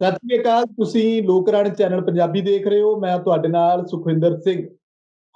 ਸਤਿ ਸ਼੍ਰੀ ਅਕਾਲ। ਤੁਸੀਂ ਲੋਕ ਰਾਣੀ ਚੈਨਲ ਪੰਜਾਬੀ ਦੇਖ ਰਹੇ ਹੋ। ਮੈਂ ਤੁਹਾਡੇ ਨਾਲ ਸੁਖਵਿੰਦਰ ਸਿੰਘ।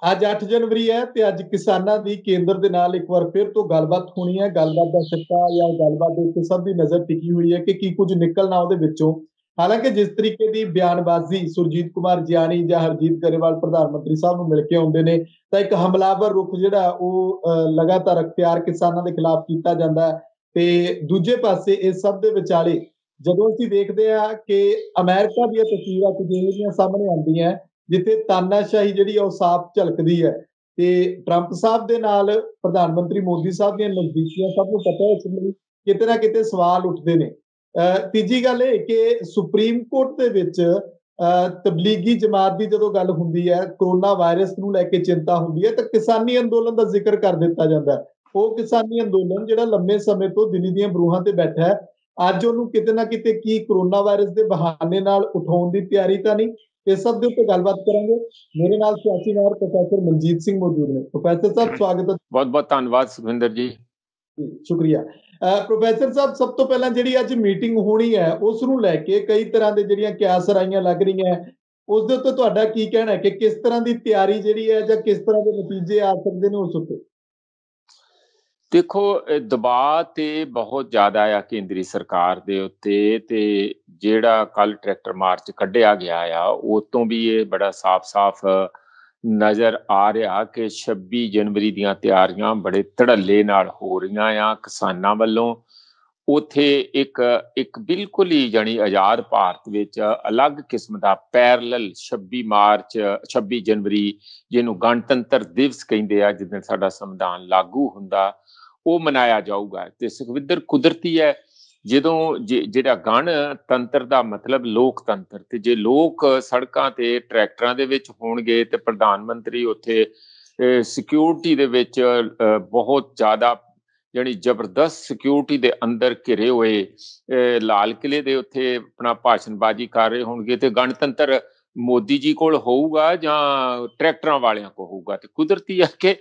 ਅੱਜ 8 ਜਨਵਰੀ ਹੈ ਤੇ ਅੱਜ ਕਿਸਾਨਾਂ ਦੀ ਕੇਂਦਰ ਦੇ ਨਾਲ ਇੱਕ ਵਾਰ ਫਿਰ ਤੋਂ ਗੱਲਬਾਤ ਹੋਣੀ ਹੈ। ਗੱਲਬਾਤ ਦਾ ਸਿੱਟਾ ਜਾਂ ਗੱਲਬਾਤ ਦੇ ਉੱਤੇ ਸਭ ਦੀ ਨਜ਼ਰ ਟਿਕੀ ਹੋਈ ਹੈ ਕਿ ਕੀ ਕੁਝ ਨਿਕਲਣਾ ਉਹਦੇ ਵਿੱਚੋਂ। ਹਾਲਾਂਕਿ ਜਿਸ ਤਰੀਕੇ ਦੀ ਬਿਆਨਬਾਜ਼ੀ ਸੁਰਜੀਤ ਕੁਮਾਰ ਜਿਆਣੀ ਜਾਂ ਹਰਜੀਤ ਗਰੇਵਾਲ ਪ੍ਰਧਾਨ ਮੰਤਰੀ ਸਾਹਿਬ ਨੂੰ ਮਿਲ ਕੇ ਆਉਂਦੇ ਨੇ, ਤਾਂ ਇੱਕ ਹਮਲਾਵਰ ਰੁਖ ਜਿਹੜਾ ਉਹ ਲਗਾਤਾਰ ਅਖਤਿਆਰ ਕਿਸਾਨਾਂ ਦੇ ਖਿਲਾਫ ਕੀਤਾ ਜਾਂਦਾ ਹੈ। ਤੇ ਦੂਜੇ ਪਾਸੇ ਇਸ ਸਭ ਦੇ ਵਿਚਾਲੇ ਜਦੋਂ ਅਸੀਂ ਦੇਖਦੇ ਆ ਕਿ ਅਮਰੀਕਾ ਦੀਆਂ ਤਸਵੀਰਾਂ ਕੁਝ ਇਹੋ ਜਿਹੀਆਂ ਸਾਹਮਣੇ ਆਉਂਦੀਆਂ ਜਿੱਥੇ ਤਾਨਾਸ਼ਾਹੀ ਜਿਹੜੀ ਉਹ ਸਾਫ਼ ਝਲਕਦੀ ਹੈ, ਤੇ ਟਰੰਪ ਸਾਹਿਬ ਦੇ ਨਾਲ ਪ੍ਰਧਾਨ ਮੰਤਰੀ ਮੋਦੀ ਸਾਹਿਬ ਦੀਆਂ ਨਜ਼ਦੀਕੀਆਂ ਸਭ ਨੂੰ ਪਤਾ ਹੈ, ਇਸ ਲਈ ਕਿਤੇ ਨਾ ਕਿਤੇ ਸਵਾਲ ਉੱਠਦੇ ਨੇ। ਤੀਜੀ ਗੱਲ ਇਹ ਕਿ ਸੁਪਰੀਮ ਕੋਰਟ ਦੇ ਵਿੱਚ ਤਬਲੀਗੀ ਜਮਾਤ ਦੀ ਜਦੋਂ ਗੱਲ ਹੁੰਦੀ ਹੈ, ਕਰੋਨਾ ਵਾਇਰਸ ਨੂੰ ਲੈ ਕੇ ਚਿੰਤਾ ਹੁੰਦੀ ਹੈ, ਤਾਂ ਕਿਸਾਨੀ ਅੰਦੋਲਨ ਦਾ ਜ਼ਿਕਰ ਕਰ ਦਿੱਤਾ ਜਾਂਦਾ ਹੈ। ਉਹ ਕਿਸਾਨੀ ਅੰਦੋਲਨ ਜਿਹੜਾ ਲੰਮੇ ਸਮੇਂ ਤੋਂ ਦਿੱਲੀ ਦੀਆਂ ਬਰੂਹਾਂ ਤੇ ਬੈਠਾ ਹੈ, ਅੱਜ ਉਹਨੂੰ ਕਿਤੇ ਨਾ ਕਿਤੇ ਕੀ ਕਰੋਨਾ ਵਾਇਰਸ ਦੇ ਬਹਾਨੇ ਨਾਲ ਉਠਾਉਣ ਦੀ ਤਿਆਰੀ ਤਾਂ ਨਹੀਂ। ਇਸ ਸਭ ਦੇ ਉੱਤੇ ਗੱਲਬਾਤ ਕਰਾਂਗੇ। ਮੇਰੇ ਨਾਲ ਸਿਆਸੀ ਮਾਹਰ ਪ੍ਰੋਫੈਸਰ ਮਨਜੀਤ ਸਿੰਘ ਮੌਜੂਦ ਨੇ। ਪ੍ਰੋਫੈਸਰ ਸਾਹਿਬ ਸਵਾਗਤ ਹੈ। ਬਹੁਤ ਬਹੁਤ ਧੰਨਵਾਦ ਸੁਖਵਿੰਦਰ ਜੀ। ਸ਼ੁਕਰੀਆ। ਪ੍ਰੋਫੈਸਰ ਸਾਹਿਬ, ਸਭ ਤੋਂ ਪਹਿਲਾਂ ਜਿਹੜੀ ਅੱਜ ਮੀਟਿੰਗ ਹੋਣੀ ਹੈ ਉਸ ਨੂੰ ਲੈ ਕੇ ਕਈ ਤਰ੍ਹਾਂ ਦੇ ਜਿਹੜੀਆਂ ਕਿਆਸਰਾਈਆਂ ਲੱਗ ਰਹੀਆਂ, ਉਸ ਦੇ ਉੱਤੇ ਤੁਹਾਡਾ ਕੀ ਕਹਿਣਾ ਹੈ ਕਿ ਕਿਸ ਤਰ੍ਹਾਂ ਦੀ ਤਿਆਰੀ ਜਿਹੜੀ ਹੈ ਜਾਂ ਕਿਸ ਤਰ੍ਹਾਂ ਦੇ ਨਤੀਜੇ ਆ ਸਕਦੇ ਨੇ ਉਸ ਉੱਤੇ? ਦੇਖੋ, ਦਬਾਅ ਤੇ ਬਹੁਤ ਜ਼ਿਆਦਾ ਆ ਕੇਂਦਰੀ ਸਰਕਾਰ ਦੇ ਉੱਤੇ, ਤੇ ਜਿਹੜਾ ਕੱਲ ਟਰੈਕਟਰ ਮਾਰਚ ਕੱਢਿਆ ਗਿਆ ਆ ਉਹ ਤੋਂ ਵੀ ਇਹ ਬੜਾ ਸਾਫ਼-ਸਾਫ਼ ਨਜ਼ਰ ਆ ਰਿਹਾ ਕਿ 26 ਜਨਵਰੀ ਦੀਆਂ ਤਿਆਰੀਆਂ ਬੜੇ ਧੜੱਲੇ ਨਾਲ ਹੋ ਰਹੀਆਂ ਆ ਕਿਸਾਨਾਂ ਵੱਲੋਂ। ਉੱਥੇ ਇੱਕ ਬਿਲਕੁਲ ਹੀ ਜਾਣੀ ਆਜ਼ਾਦ ਭਾਰਤ ਵਿੱਚ ਅਲੱਗ ਕਿਸਮ ਦਾ ਪੈਰਲਲ 26 ਜਨਵਰੀ, ਜਿਹਨੂੰ ਗਣਤੰਤਰ ਦਿਵਸ ਕਹਿੰਦੇ ਆ, ਜਿਸ ਦਿਨ ਸਾਡਾ ਸੰਵਿਧਾਨ ਲਾਗੂ ਹੁੰਦਾ, ਉਹ ਮਨਾਇਆ ਜਾਊਗਾ। ਤੇ ਸੁਖਵਿੰਦਰ, ਕੁਦਰਤੀ ਹੈ ਜਦੋਂ ਜਿਹੜਾ ਗਣਤੰਤਰ ਦਾ ਮਤਲਬ ਲੋਕਤੰਤਰ, ਤੇ ਜੇ ਲੋਕ ਸੜਕਾਂ ਤੇ ਟਰੈਕਟਰਾਂ ਦੇ ਵਿੱਚ ਹੋਣਗੇ ਤੇ ਪ੍ਰਧਾਨ ਮੰਤਰੀ ਉੱਥੇ ਸਿਕਿਉਰਿਟੀ ਦੇ ਵਿੱਚ ਬਹੁਤ ਜ਼ਿਆਦਾ ਜਿਹੜੀ ਜ਼ਬਰਦਸਤ ਸਿਕਿਉਰਿਟੀ ਦੇ ਅੰਦਰ ਘਿਰੇ ਹੋਏ ਲਾਲ ਕਿਲੇ ਦੇ ਉੱਥੇ ਆਪਣਾ ਭਾਸ਼ਣਬਾਜ਼ੀ ਕਰ ਰਹੇ ਹੋਣਗੇ, ਤੇ ਗਣਤੰਤਰ ਮੋਦੀ ਜੀ ਕੋਲ ਹੋਊਗਾ ਜਾਂ ਟਰੈਕਟਰਾਂ ਵਾਲਿਆਂ ਕੋਲ ਹੋਊਗਾ। ਤੇ ਕੁਦਰਤੀ ਹੈ ਕਿ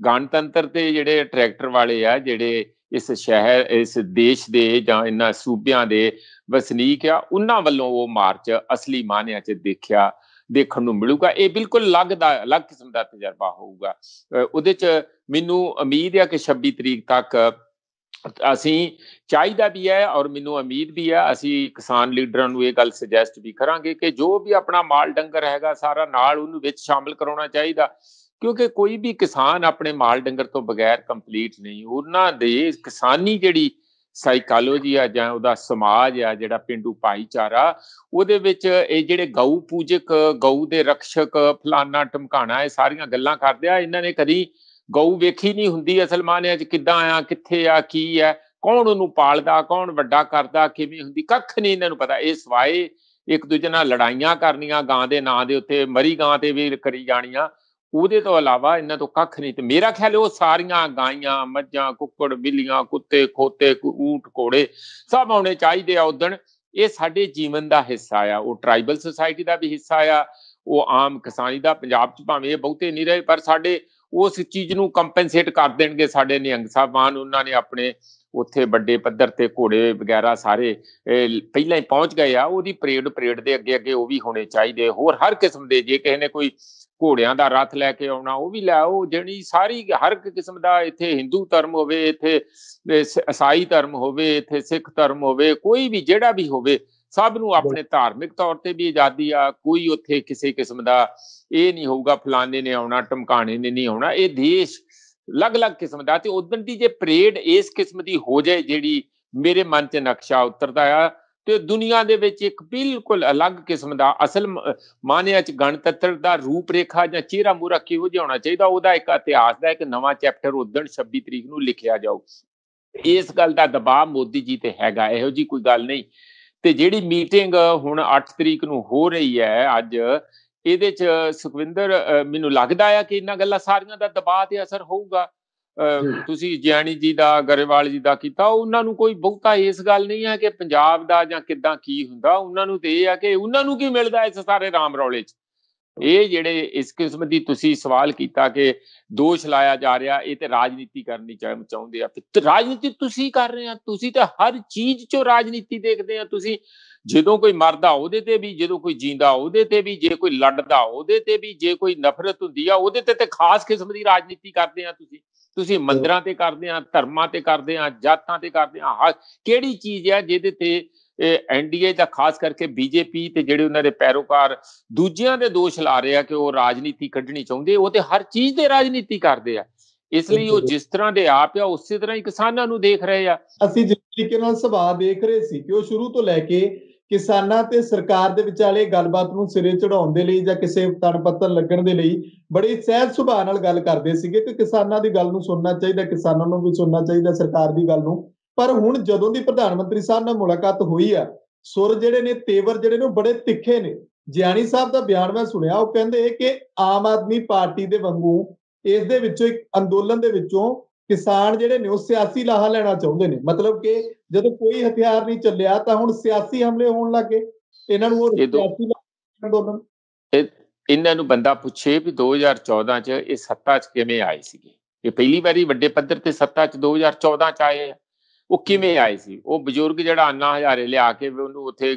ਗਣਤੰਤਰ ਤੇ ਜਿਹੜੇ ਟਰੈਕਟਰ ਵਾਲੇ ਆ, ਜਿਹੜੇ ਇਸ ਦੇਸ਼ ਦੇ ਜਾਂ ਇਹਨਾਂ ਸੂਬਿਆਂ ਦੇ ਵਸਨੀਕ ਆ, ਉਹਨਾਂ ਵੱਲੋਂ ਉਹ ਮਾਰਚ ਅਸਲੀ ਮਾਅਨਿਆਂ 'ਚ ਦੇਖਣ ਨੂੰ ਮਿਲੂਗਾ। ਇਹ ਬਿਲਕੁਲ ਅਲੱਗ ਕਿਸਮ ਦਾ ਤਜਰਬਾ ਹੋਊਗਾ। ਉਹਦੇ 'ਚ ਮੈਨੂੰ ਉਮੀਦ ਹੈ ਕਿ 26 ਤਰੀਕ ਤੱਕ ਅਸੀਂ ਚਾਹੀਦਾ ਵੀ ਹੈ, ਔਰ ਮੈਨੂੰ ਉਮੀਦ ਵੀ ਹੈ, ਅਸੀਂ ਕਿਸਾਨ ਲੀਡਰਾਂ ਨੂੰ ਇਹ ਗੱਲ ਸੁਜੈਸਟ ਵੀ ਕਰਾਂਗੇ ਕਿ ਜੋ ਵੀ ਆਪਣਾ ਮਾਲ ਡੰਗਰ ਹੈਗਾ ਸਾਰਾ ਨਾਲ ਉਹਨੂੰ ਵਿੱਚ ਸ਼ਾਮਲ ਕਰਾਉਣਾ ਚਾਹੀਦਾ, ਕਿਉਂਕਿ ਕੋਈ ਵੀ ਕਿਸਾਨ ਆਪਣੇ ਮਾਲ ਡੰਗਰ ਤੋਂ ਬਗੈਰ ਕੰਪਲੀਟ ਨਹੀਂ। ਉਹਨਾਂ ਦੇ ਕਿਸਾਨੀ ਜਿਹੜੀ ਸਾਈਕਾਲੋਜੀ ਆ ਜਾਂ ਉਹਦਾ ਸਮਾਜ ਆ, ਜਿਹੜਾ ਪੇਂਡੂ ਭਾਈਚਾਰਾ, ਉਹਦੇ ਵਿੱਚ ਇਹ ਜਿਹੜੇ ਗਊ ਪੂਜਕ, ਗਊ ਦੇ ਰਕਸ਼ਕ, ਫਲਾਨਾ ਟਮਕਾਣਾ, ਇਹ ਸਾਰੀਆਂ ਗੱਲਾਂ ਕਰਦੇ ਆ। ਇਹਨਾਂ ਨੇ ਕਦੀ ਗਊ ਵੇਖੀ ਨਹੀਂ ਹੁੰਦੀ ਅਸਲ ਮਾਅਨਿਆਂ 'ਚ, ਕਿੱਦਾਂ ਆ, ਕਿੱਥੇ ਆ, ਕੀ ਹੈ, ਕੌਣ ਉਹਨੂੰ ਪਾਲਦਾ, ਕੌਣ ਵੱਡਾ ਕਰਦਾ, ਕਿਵੇਂ ਹੁੰਦੀ, ਕੱਖ ਨਹੀਂ ਇਹਨਾਂ ਨੂੰ ਪਤਾ। ਇਹ ਸਵਾਏ ਇੱਕ ਦੂਜੇ ਨਾਲ ਲੜਾਈਆਂ ਕਰਨੀਆਂ ਗਾਂ ਦੇ ਨਾਂ ਦੇ ਉੱਤੇ, ਮਰੀ ਗਾਂ ਤੇ ਵੀ ਕਰੀ ਜਾਣੀਆਂ, ਉਹਦੇ ਤੋਂ ਇਲਾਵਾ ਇਹਨਾਂ ਤੋਂ ਕੱਖ ਨਹੀਂ। ਤੇ ਮੇਰਾ ਖਿਆਲ ਉਹ ਸਾਰੀਆਂ ਗਾਈਆਂ, ਮੱਝਾਂ, ਕੁੱਕੜ, ਬਿੱਲੀਆਂ, ਕੁੱਤੇ, ਖੋਤੇ, ਊਂਠ, ਘੋੜੇ ਸਭ ਆਉਣੇ ਚਾਹੀਦੇ ਆ ਉਦਣ। ਇਹ ਸਾਡੇ ਜੀਵਨ ਦਾ ਹਿੱਸਾ ਆ, ਉਹ ਟਰਾਈਬਲ ਸੁਸਾਇਟੀ ਦਾ ਵੀ ਹਿੱਸਾ ਆ, ਉਹ ਆਮ ਕਿਸਾਨੀ ਦਾ। ਪੰਜਾਬ 'ਚ ਭਾਵੇਂ ਇਹ ਬਹੁਤੇ ਨਹੀਂ ਰਹੇ, ਪਰ ਸਾਡੇ ਉਸ ਚੀਜ਼ ਨੂੰ ਕੰਪਨਸੇਟ ਕਰ ਦੇਣਗੇ ਸਾਡੇ ਨਿਹੰਗ ਸਾਹਿਬਾਨ। ਉਹਨਾਂ ਨੇ ਆਪਣੇ ਉੱਥੇ ਵੱਡੇ ਪੱਧਰ ਤੇ ਘੋੜੇ ਵਗੈਰਾ ਸਾਰੇ ਪਹਿਲਾਂ ਹੀ ਪਹੁੰਚ ਗਏ ਆ। ਉਹਦੀ ਪਰੇਡ ਦੇ ਅੱਗੇ ਉਹ ਵੀ ਹੋਣੇ ਚਾਹੀਦੇ। ਹੋਰ ਹਰ ਕਿਸਮ ਦੇ, ਜੇ ਕਿਸੇ ਨੇ ਕੋਈ ਘੋੜਿਆਂ ਦਾ ਰੱਥ ਲੈ ਕੇ ਆਉਣਾ ਉਹ ਵੀ ਲੈ ਆਓ। ਜਿਹੜੀ ਸਾਰੀ ਹਰ ਇੱਕ ਕਿਸਮ ਦਾ, ਇੱਥੇ ਹਿੰਦੂ ਧਰਮ ਹੋਵੇ, ਇੱਥੇ ਈਸਾਈ ਧਰਮ ਹੋਵੇ, ਇੱਥੇ ਸਿੱਖ ਧਰਮ ਹੋਵੇ, ਕੋਈ ਵੀ ਜਿਹੜਾ ਵੀ ਹੋਵੇ, ਸਭ ਨੂੰ ਆਪਣੇ ਧਾਰਮਿਕ ਤੌਰ ਤੇ ਵੀ ਆਜ਼ਾਦੀ ਆ। ਕੋਈ ਉੱਥੇ ਕਿਸੇ ਕਿਸਮ ਦਾ ਇਹ ਨਹੀਂ ਹੋਊਗਾ ਫਲਾਣੇ ਨੇ ਆਉਣਾ, ਟਮਕਾਣੇ ਨੇ ਨਹੀਂ ਆਉਣਾ। ਇਹ ਦੇਸ਼ ਅਲੱਗ-ਅਲੱਗ ਕਿਸਮ ਦਾ। ਤੇ ਉਦਣ ਦੀ ਜੇ ਪਰੇਡ ਇਸ ਕਿਸਮ ਦੀ ਹੋ ਜਾਏ, ਜਿਹੜੀ ਮੇਰੇ ਮਨ 'ਚ ਨਕਸ਼ਾ ਉਤਰਦਾ ਆ, ਤੇ ਦੁਨੀਆ ਦੇ ਵਿੱਚ ਇੱਕ ਬਿਲਕੁਲ ਅਲੱਗ ਕਿਸਮ ਦਾ ਅਸਲ ਮਾਅਨਿਆਂ 'ਚ ਗਣਤੰਤਰ ਦਾ ਰੂਪ ਰੇਖਾ ਜਾਂ ਚਿਹਰਾ ਮੂਹਰਾ ਕਿਹੋ ਜਿਹਾ ਹੋਣਾ ਚਾਹੀਦਾ, ਉਹਦਾ ਇੱਕ ਇਤਿਹਾਸ ਦਾ ਇੱਕ ਨਵਾਂ ਚੈਪਟਰ ਉਦਣ 26 ਤਰੀਕ ਨੂੰ ਲਿਖਿਆ ਜਾਊ। ਇਸ ਗੱਲ ਦਾ ਦਬਾਅ ਮੋਦੀ ਜੀ ਤੇ ਹੈਗਾ, ਇਹੋ ਜਿਹੀ ਕੋਈ ਗੱਲ ਨਹੀਂ। ਤੇ ਜਿਹੜੀ ਮੀਟਿੰਗ ਹੁਣ 8 ਤਰੀਕ ਨੂੰ ਹੋ ਰਹੀ ਹੈ ਅੱਜ, ਇਹਦੇ 'ਚ ਸੁਖਵਿੰਦਰ ਮੈਨੂੰ ਲੱਗਦਾ ਆ ਕਿ ਇਹਨਾਂ ਗੱਲਾਂ ਸਾਰੀਆਂ ਦਾ ਦਬਾਅ ਤੇ ਅਸਰ ਹੋਊਗਾ। ਤੁਸੀਂ ਜਿਆਣੀ ਜੀ ਦਾ, ਗਰੇਵਾਲ ਜੀ ਦਾ ਕੀਤਾ, ਉਹਨਾਂ ਨੂੰ ਕੋਈ ਬਹੁਤਾ ਇਸ ਗੱਲ ਨਹੀਂ ਹੈ ਕਿ ਪੰਜਾਬ ਦਾ ਜਾਂ ਕਿੱਦਾਂ ਕੀ ਹੁੰਦਾ। ਉਹਨਾਂ ਨੂੰ ਤੇ ਇਹ ਆ ਕਿ ਉਹਨਾਂ ਨੂੰ ਕੀ ਮਿਲਦਾ ਇਸ ਸਾਰੇ ਰਾਮ ਰੌਲੇ 'ਚ। ਇਹ ਜਿਹੜੇ ਇਸ ਕਿਸਮ ਦੀ ਤੁਸੀਂ ਸਵਾਲ ਕੀਤਾ ਕਿ ਦੋਸ਼ ਲਾਇਆ ਜਾ ਰਿਹਾ, ਇਹ ਤੇ ਰਾਜਨੀਤੀ ਕਰਨੀ ਚਾਹੁੰਦੇ ਆ। ਰਾਜਨੀਤੀ ਤੁਸੀਂ ਕਰ ਰਹੇ ਆ, ਤੁਸੀਂ ਤਾਂ ਹਰ ਚੀਜ਼ 'ਚੋਂ ਰਾਜਨੀਤੀ ਦੇਖਦੇ ਆ। ਤੁਸੀਂ ਜਦੋਂ ਕੋਈ ਮਰਦਾ ਉਹਦੇ ਤੇ ਵੀ, ਜਦੋਂ ਕੋਈ ਜੀਂਦਾ ਉਹਦੇ ਤੇ ਵੀ, ਜੇ ਕੋਈ ਲੜਦਾ ਉਹਦੇ ਤੇ ਵੀ, ਜੇ ਕੋਈ ਨਫ਼ਰਤ ਹੁੰਦੀ ਆ ਉਹਦੇ ਤੇ ਖਾਸ ਕਿਸਮ ਦੀ ਰਾਜਨੀਤੀ ਕਰਦੇ ਆ। ਤੁਸੀਂ ਮੰਦਿਰਾਂ ਤੇ ਕਰਦੇ ਆ, ਧਰਮਾਂ ਤੇ ਕਰਦੇ ਆ, ਜਾਤਾਂ ਤੇ ਕਰਦੇ ਆ। ਕਿਹੜੀ ਚੀਜ਼ ਆ ਜਿਹਦੇ ਤੇ ਐਨਡੀਏ ਦਾ ਖਾਸ ਕਰਕੇ ਬੀਜੇਪੀ ਤੇ ਜਿਹੜੇ ਉਹਨਾਂ ਦੇ ਪੈਰੋਕਾਰ ਦੂਜਿਆਂ ਦੇ ਦੋਸ਼ ਲਾ ਰਹੇ ਆ ਕਿ ਉਹ ਰਾਜਨੀਤੀ ਕੱਢਣੀ ਚਾਹੁੰਦੇ? ਉਹ ਤੇ ਹਰ ਚੀਜ਼ ਤੇ ਰਾਜਨੀਤੀ ਕਰਦੇ ਆ। ਇਸ ਲਈ ਉਹ ਜਿਸ ਤਰ੍ਹਾਂ ਦੇ ਆਪ ਆ ਉਸੇ ਤਰ੍ਹਾਂ ਹੀ ਕਿਸਾਨਾਂ ਨੂੰ ਦੇਖ ਰਹੇ ਆ। ਅਸੀਂ ਜਿਸ ਤਰੀਕੇ ਨਾਲ ਸੁਭਾਅ ਦੇਖ ਰਹੇ ਸੀ ਕਿ ਉਹ ਸ਼ੁਰੂ ਤੋਂ ਲੈ ਕੇ ਕਿਸਾਨਾਂ ਤੇ ਸਰਕਾਰ ਦੇ ਵਿਚਾਲੇ ਗੱਲਬਾਤ ਨੂੰ ਸਿਰੇ ਚੜਾਉਣ ਦੇ ਲਈ ਜਾਂ ਕਿਸੇ ਤਣ ਪੱਤਰ ਲੱਗਣ ਦੇ ਲਈ ਬੜੀ ਸਹਿਜ ਸੁਭਾਅ ਨਾਲ ਗੱਲ ਕਰਦੇ ਸੀਗੇ ਕਿ ਕਿਸਾਨਾਂ ਦੀ ਗੱਲ ਨੂੰ ਸੁਣਨਾ ਚਾਹੀਦਾ, ਕਿਸਾਨਾਂ ਨੂੰ ਵੀ ਸੁਣਨਾ ਚਾਹੀਦਾ ਸਰਕਾਰ ਦੀ ਗੱਲ ਨੂੰ। ਪਰ ਹੁਣ ਜਦੋਂ ਦੀ ਪ੍ਰਧਾਨ ਮੰਤਰੀ ਸਾਹਿਬ ਨਾਲ ਮੁਲਾਕਾਤ ਹੋਈ ਆ, ਸੁਰ ਜਿਹੜੇ ਨੇ, ਤੇਵਰ ਜਿਹੜੇ ਨੇ, ਬੜੇ ਤਿੱਖੇ ਨੇ। ਜਿਆਣੀ ਸਾਹਿਬ ਦਾ ਬਿਆਨ ਮੈਂ ਸੁਣਿਆ, ਉਹ ਕਹਿੰਦੇ ਕਿ ਆਮ ਆਦਮੀ ਪਾਰਟੀ ਦੇ ਵਾਂਗੂ ਇਸ ਦੇ ਵਿੱਚੋਂ ਇੱਕ ਅੰਦੋਲਨ ਦੇ ਵਿੱਚੋਂ ਕਿਸਾਨ ਜਿਹੜੇ ਨੇ ਉਹ ਸਿਆਸੀ ਲਾਹਾ ਲੈਣਾ ਚਾਹੁੰਦੇ ਨੇ। ਮਤਲਬ ਕਿ ਜਦੋਂ ਕੋਈ ਹਥਿਆਰ ਨਹੀਂ ਚੱਲਿਆ ਤਾਂ ਹੁਣ ਸਿਆਸੀ ਹਮਲੇ ਹੋਣ ਲੱਗੇ, ਇਹਨਾਂ ਨੂੰ ਉਹ ਸਿਆਸੀ ਅੰਦੋਲਨ। ਇਹਨਾਂ ਨੂੰ ਬੰਦਾ ਪੁੱਛੇ ਵੀ 2014 ਚ ਇਹ ਸੱਤਾ ਚ ਕਿਵੇਂ ਆਏ ਸੀਗੇ? ਇਹ ਪਹਿਲੀ ਵਾਰੀ ਵੱਡੇ ਪੱਧਰ ਤੇ ਸੱਤਾ ਚ 2014 ਚ ਆਏ ਆ। ਉਹ ਕਿਵੇਂ ਆਏ ਸੀ? ਉਹ ਬਜ਼ੁਰਗ ਜਿਹੜਾ ਅੰਨਾ ਹਜ਼ਾਰੇ ਲਿਆ ਕੇ ਉਹਨੂੰ ਉੱਥੇ